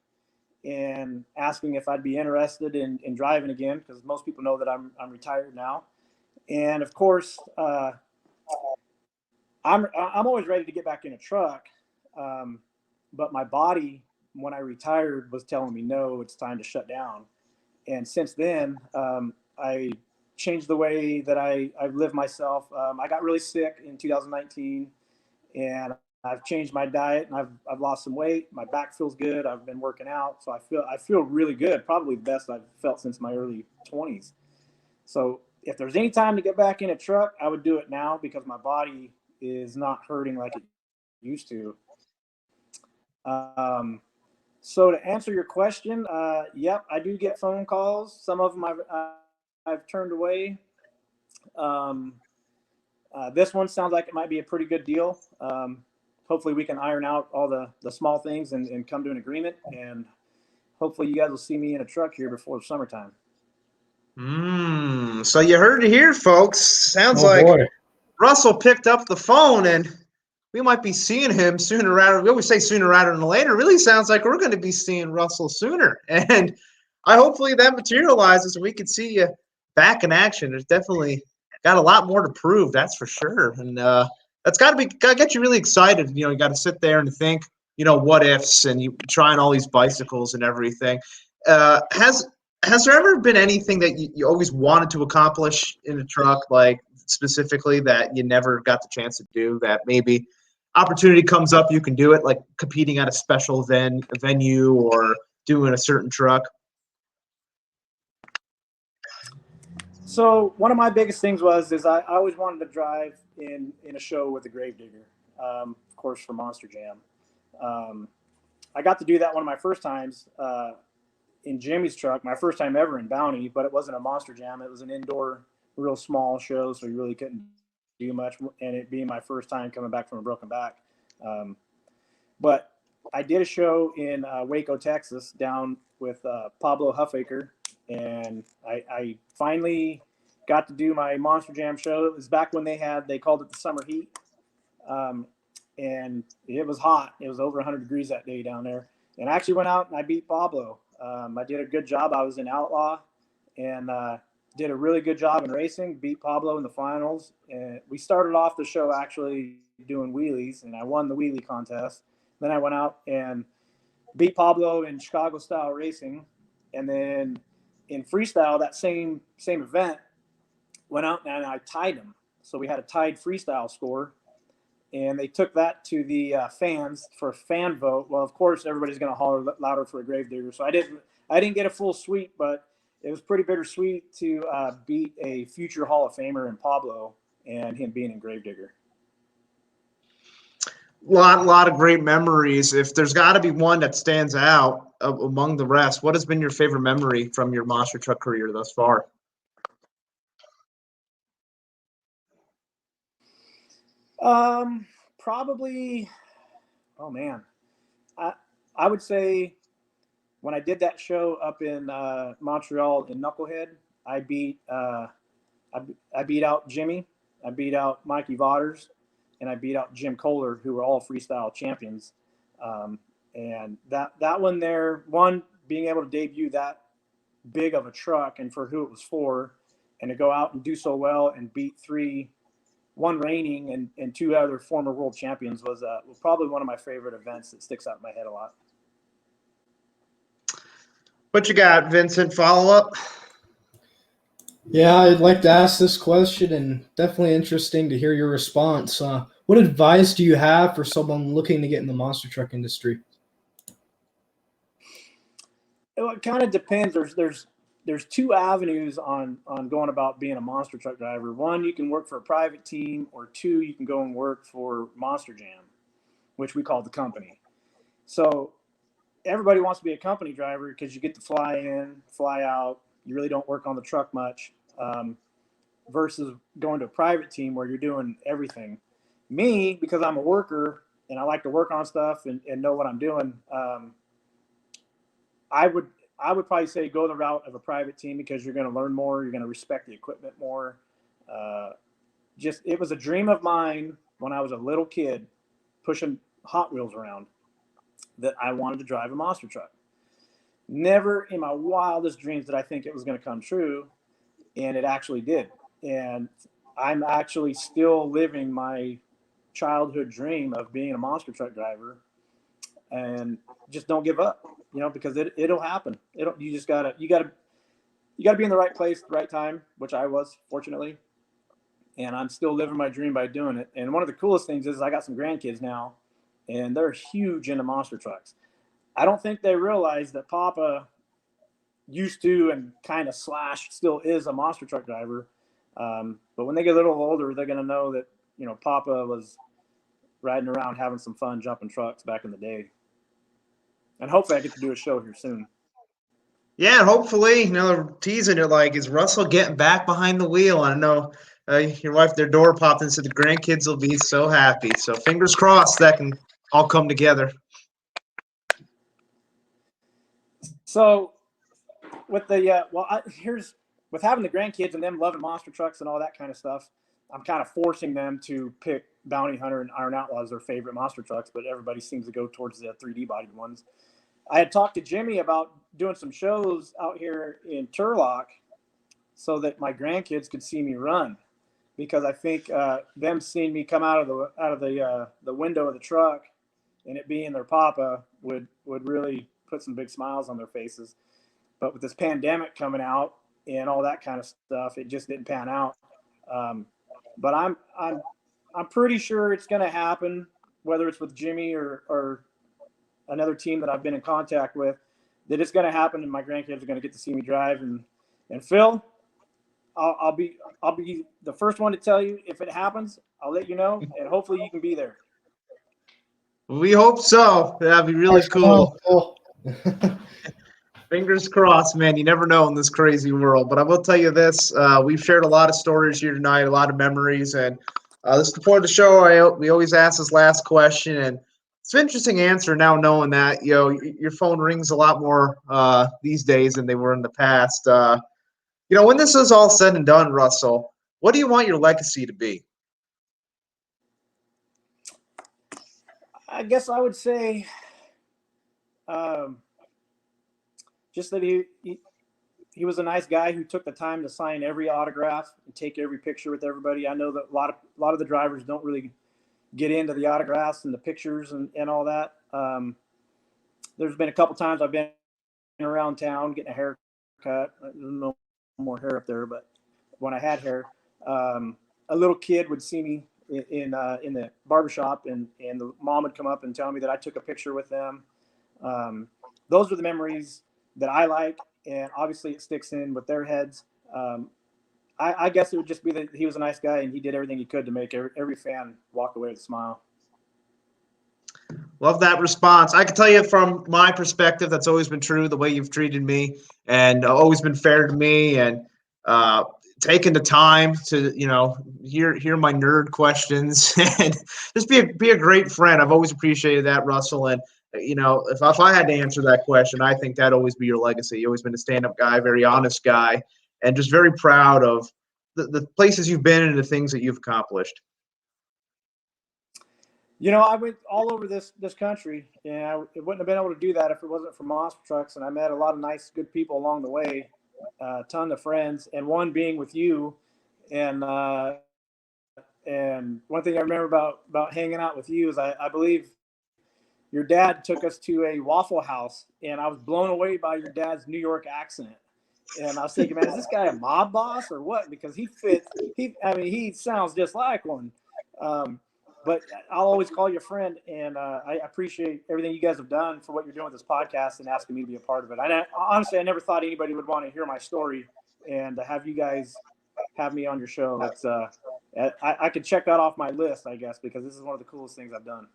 C: and asking if I'd be interested in driving again, because most people know that I'm retired now. And of course, I'm always ready to get back in a truck, but my body, when I retired, was telling me no, it's time to shut down. And since then, I changed the way that I've lived myself. I got really sick in 2019, and I've changed my diet, and I've lost some weight. My back feels good. I've been working out, so I feel really good. Probably the best I've felt since my early 20s. So if there's any time to get back in a truck, I would do it now, because my body is not hurting like it used to. So to answer your question, yep, I do get phone calls. Some of them I've turned away. This one sounds like it might be a pretty good deal. Hopefully we can iron out all the small things and come to an agreement. And hopefully you guys will see me in a truck here before summertime.
B: So you heard it here, folks. Sounds like
A: boy.
B: Russell picked up the phone, and we might be seeing him sooner rather. We always say sooner rather than later. It really sounds like we're going to be seeing Russell sooner, and hopefully that materializes and we can see you back in action. There's definitely got a lot more to prove, that's for sure, and that's got to get you really excited. You got to sit there and think, what ifs, and you trying all these bicycles and everything. Has there ever been anything that you always wanted to accomplish in a truck, like specifically that you never got the chance to do, that maybe opportunity comes up, you can do it, like competing at a special venue or doing a certain truck?
C: So one of my biggest things I always wanted to drive in a show with a Gravedigger, of course for Monster Jam. I got to do that one of my first times in Jimmy's truck, my first time ever in Bounty, but it wasn't a Monster Jam. It was an indoor, real small show, so you really couldn't do much. And it being my first time coming back from a broken back, but I did a show in Waco, Texas, down with Pablo Huffaker, and I finally got to do my Monster Jam show. It was back when they called it the Summer Heat, and it was hot. It was over 100 degrees that day down there, and I actually went out and I beat Pablo. I did a good job. I was in Outlaw, and did a really good job in racing. Beat Pablo in the finals, and we started off the show actually doing wheelies, and I won the wheelie contest. Then I went out and beat Pablo in Chicago style racing, and then in freestyle, that same event, went out and I tied him. So we had a tied freestyle score, and they took that to the fans for a fan vote. Well, of course, everybody's going to holler louder for a Gravedigger. So I didn't get a full sweep, but it was pretty bittersweet to beat a future Hall of Famer in Pablo and him being in Gravedigger.
B: Lot of great memories. If there's got to be one that stands out among the rest, what has been your favorite memory from your monster truck career thus far?
C: Probably, oh man, I would say when I did that show up in Montreal in Knucklehead, I beat out Jimmy, I beat out Mikey Vaughters, and I beat out Jim Kohler, who were all freestyle champions. And that one there, one, being able to debut that big of a truck and for who it was for, and to go out and do so well and beat one reigning and two other former world champions was probably one of my favorite events that sticks out in my head a lot.
B: What you got, Vincent? Follow up?
A: Yeah, I'd like to ask this question, and definitely interesting to hear your response. What advice do you have for someone looking to get in the monster truck industry?
C: It kind of depends. There's two avenues on going about being a monster truck driver. One, you can work for a private team, or two, you can go and work for Monster Jam, which we call the company. So everybody wants to be a company driver because you get to fly in, fly out. You really don't work on the truck much, versus going to a private team where you're doing everything. Me, because I'm a worker and I like to work on stuff and know what I'm doing, I would probably say go the route of a private team because you're going to learn more. You're going to respect the equipment more. It was a dream of mine when I was a little kid pushing Hot Wheels around that I wanted to drive a monster truck. Never in my wildest dreams did I think it was going to come true, and it actually did. And I'm actually still living my childhood dream of being a monster truck driver, and just don't give up, because it'll happen. You gotta be in the right place at the right time, which I was, fortunately. And I'm still living my dream by doing it. And one of the coolest things is I got some grandkids now, and they're huge into monster trucks. I don't think they realize that Papa used to and kind of still is a monster truck driver. But when they get a little older, they're going to know that, Papa was riding around having some fun jumping trucks back in the day. And hopefully I get to do a show here soon.
B: Yeah, hopefully. They're teasing it like, is Russell getting back behind the wheel? I know your wife, their door popped and said the grandkids will be so happy. So fingers crossed that can all come together.
C: So with the with having the grandkids and them loving monster trucks and all that kind of stuff, I'm kind of forcing them to pick Bounty Hunter and Iron Outlaw as their favorite monster trucks, but everybody seems to go towards the 3D bodied ones. I had talked to Jimmy about doing some shows out here in Turlock so that my grandkids could see me run, because I think them seeing me come out of the window of the truck and it being their Papa would really put some big smiles on their faces. But with this pandemic coming out and all that kind of stuff, it just didn't pan out. But I'm pretty sure it's going to happen, whether it's with Jimmy or another team that I've been in contact with, that it's going to happen and my grandkids are going to get to see me drive. And Phil, I'll be the first one to tell you if it happens. I'll let you know, and hopefully you can be there.
B: We hope so. That'd be really cool. Fingers crossed, man. You never know in this crazy world. But I will tell you this: we've shared a lot of stories here tonight, a lot of memories, and this is the point of the show. We always ask this last question, and it's an interesting answer now, knowing that your phone rings a lot more these days than they were in the past. When this is all said and done, Russell, what do you want your legacy to be?
C: I guess I would say, just that he was a nice guy who took the time to sign every autograph and take every picture with everybody. I know that a lot of the drivers don't really get into the autographs and the pictures and all that. There's been a couple times I've been around town getting a haircut. There's no more hair up there, but when I had hair, a little kid would see me in the barbershop, and the mom would come up and tell me that I took a picture with them. Those are the memories that I like, and obviously it sticks in with their heads. I guess it would just be that he was a nice guy and he did everything he could to make every fan walk away with a smile.
B: Love that response. I can tell you from my perspective, that's always been true, the way you've treated me and always been fair to me, and taking the time to, hear my nerd questions and just be a great friend. I've always appreciated that, Russell. And, if I had to answer that question, I think that'd always be your legacy. You've always been a stand-up guy, very honest guy, and just very proud of the places you've been and the things that you've accomplished.
C: I went all over this country, and I wouldn't have been able to do that if it wasn't for monster trucks. And I met a lot of nice, good people along the way, a ton of friends, and one being with you. And one thing I remember about hanging out with you is I believe your dad took us to a Waffle House, and I was blown away by your dad's New York accent. And I was thinking, man, is this guy a mob boss or what? Because he sounds just like one. But I'll always call you a friend, and I appreciate everything you guys have done for what you're doing with this podcast and asking me to be a part of it. Honestly, I never thought anybody would want to hear my story, and to have you guys have me on your show, that's I could check that off my list, I guess, because this is one of the coolest things I've done.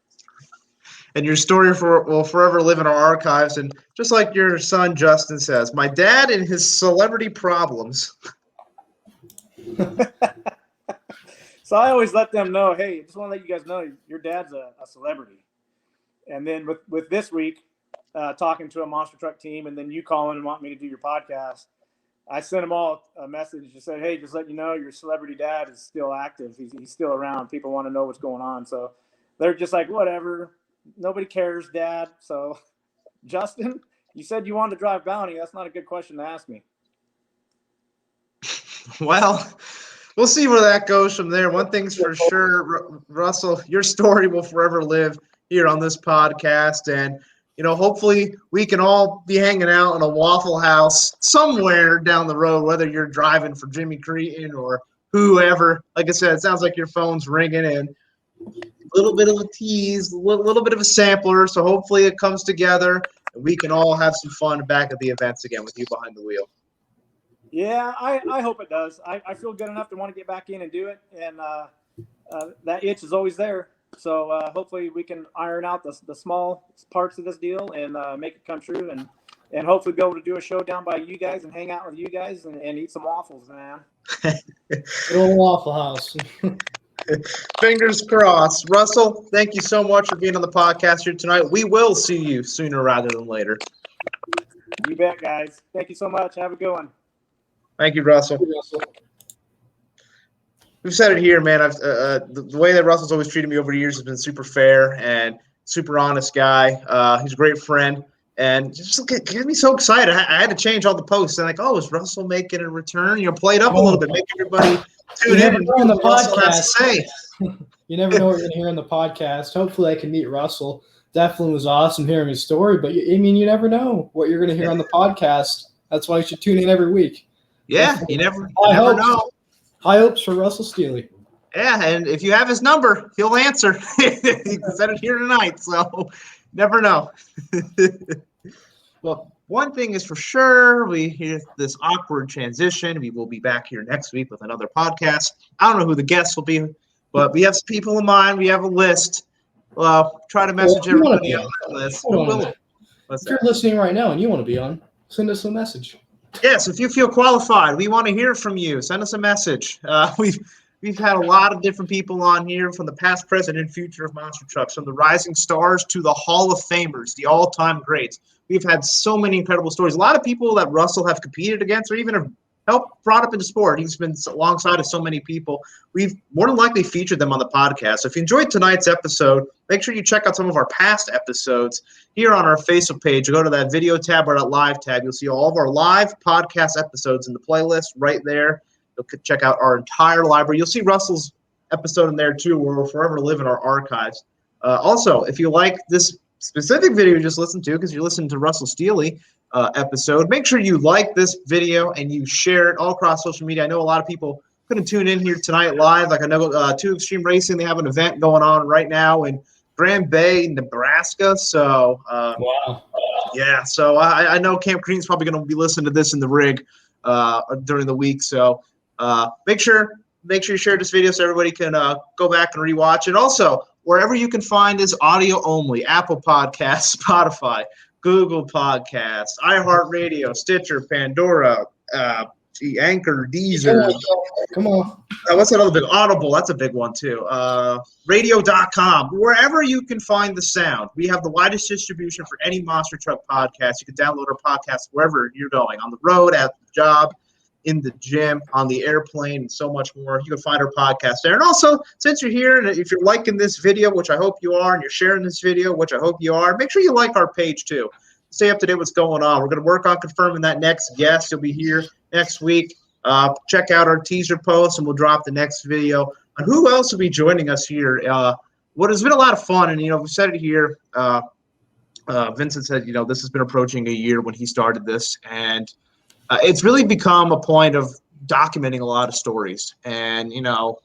B: And your story will forever live in our archives. And just like your son Justin says, my dad and his celebrity problems.
C: So I always let them know, hey, I just want to let you guys know your dad's a celebrity. And then with this week, talking to a monster truck team, and then you calling and want me to do your podcast, I sent them all a message and said, hey, just let you know your celebrity dad is still active. He's still around. People want to know what's going on. So they're just like, whatever. Nobody cares, Dad. So, Justin, you said you wanted to drive Bounty. That's not a good question to ask me.
B: Well, we'll see where that goes from there. One thing's for sure, Russell, your story will forever live here on this podcast. And, hopefully we can all be hanging out in a Waffle House somewhere down the road, whether you're driving for Jimmy Creten or whoever. Like I said, it sounds like your phone's ringing, and a little bit of a tease, a little bit of a sampler. So hopefully it comes together and we can all have some fun back at the events again with you behind the wheel.
C: Yeah, I hope it does. I feel good enough to want to get back in and do it. And that itch is always there. So hopefully we can iron out the small parts of this deal and make it come true. And hopefully be able to do a show down by you guys and hang out with you guys and eat some waffles, man.
A: Little Waffle House.
B: Fingers crossed. Russell, thank you so much for being on the podcast here tonight. We will see you sooner rather than later.
C: You bet, guys. Thank you so much. Have a good one.
B: Thank you, Russell. We've said it here, man. The way that Russell's always treated me over the years has been super fair and super honest guy. He's a great friend. And just get me so excited. I had to change all the posts. And oh, is Russell making a return? Play it up a little bit. Make everybody tune in and
A: hear the
B: podcast.
A: You never know what you're going to hear on the podcast. Hopefully I can meet Russell. Definitely was awesome hearing his story. But, you never know what you're going to hear on the podcast. That's why you should tune in every week.
B: Yeah, you never know.
A: High hopes for Russell Steeley.
B: Yeah, and if you have his number, he'll answer. He said it here tonight, so never know.
A: Well,
B: one thing is for sure, we hear this awkward transition. We will be back here next week with another podcast. I don't know who the guests will be, but we have some people in mind. We have a list. Try to message
A: Well, you wanna
B: everybody
A: be
B: on
A: on.
B: that list.
A: Hold
B: Who
A: on a
B: will?
A: minute.
B: What's
A: If you're
B: that?
A: listening right now and you want to be on, send us a message.
B: Yes, if you feel qualified, we want to hear from you. Send us a message. We've had a lot of different people on here from the past, present, and future of monster trucks, from the rising stars to the Hall of Famers, the all-time greats. We've had so many incredible stories. A lot of people that Russell have competed against or even have helped brought up into sport. He's been alongside of so many people. We've more than likely featured them on the podcast. So if you enjoyed tonight's episode, make sure you check out some of our past episodes here on our Facebook page. Go to that video tab or that live tab. You'll see all of our live podcast episodes in the playlist right there. You'll check out our entire library. You'll see Russell's episode in there too, where we'll forever live in our archives. Also, if you like this specific video you just listened to, because you're listening to Russell Steeley episode, make sure you like this video and you share it all across social media. I know a lot of people couldn't tune in here tonight live. Like I know 2 Extreme Racing, they have an event going on right now in Grand Bay, Nebraska. So,
A: Wow.
B: yeah, so I know Camp Creten's probably going to be listening to this in the rig during the week. So make sure you share this video so everybody can go back and rewatch it. Also, wherever you can find is audio only: Apple Podcasts, Spotify, Google Podcasts, iHeartRadio, Stitcher, Pandora, Anchor, Deezer.
A: Come on.
B: What's another big? Audible, that's a big one too. Radio.com, wherever you can find the sound. We have the widest distribution for any monster truck podcast. You can download our podcast wherever you're going, on the road, at the job, in the gym, on the airplane, and so much more. You can find our podcast there. And also, since you're here, and if you're liking this video, which I hope you are, and you're sharing this video, which I hope you are, make sure you like our page too. Stay up to date what's going on. We're going to work on confirming that next guest. You'll be here next week. Check out our teaser post, and we'll drop the next video. And who else will be joining us here? What has been a lot of fun, and we said it here. Vincent said, this has been approaching a year when he started this, and it's really become a point of documenting a lot of stories. And to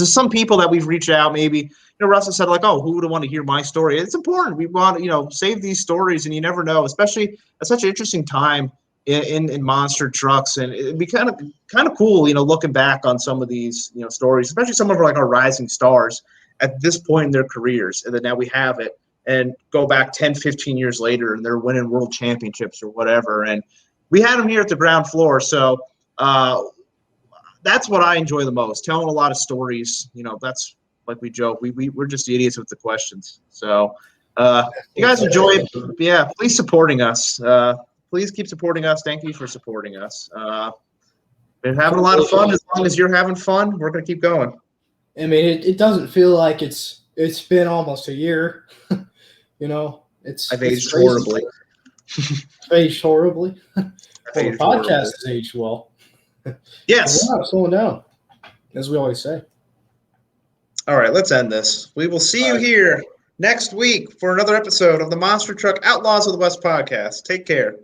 B: some people that we've reached out, maybe Russell said like, oh, who would want to hear my story? It's important. We want to save these stories, and you never know, especially at such an interesting time in monster trucks. And it'd be kind of cool, looking back on some of these stories, especially some of our rising stars at this point in their careers, and then now we have it, and go back 10, 15 years later, and they're winning world championships or whatever. And we had them here at the ground floor, so that's what I enjoy the most, telling a lot of stories. That's like we joke, we're just idiots with the questions. So you guys enjoy it. Yeah, please supporting us. Please keep supporting us. Thank you for supporting us. Been having a lot of fun. As long as you're having fun, we're going to keep going.
A: I mean, it doesn't feel like it's been almost a year.
B: I've aged horribly.
A: Aged horribly.
B: I've
A: The
B: aged
A: podcast
B: horribly.
A: has aged well.
B: Yes.
A: We're not slowing down, as we always say.
B: All right, let's end this. We will see you here next week for another episode of the Monster Truck Outlaws of the West podcast. Take care.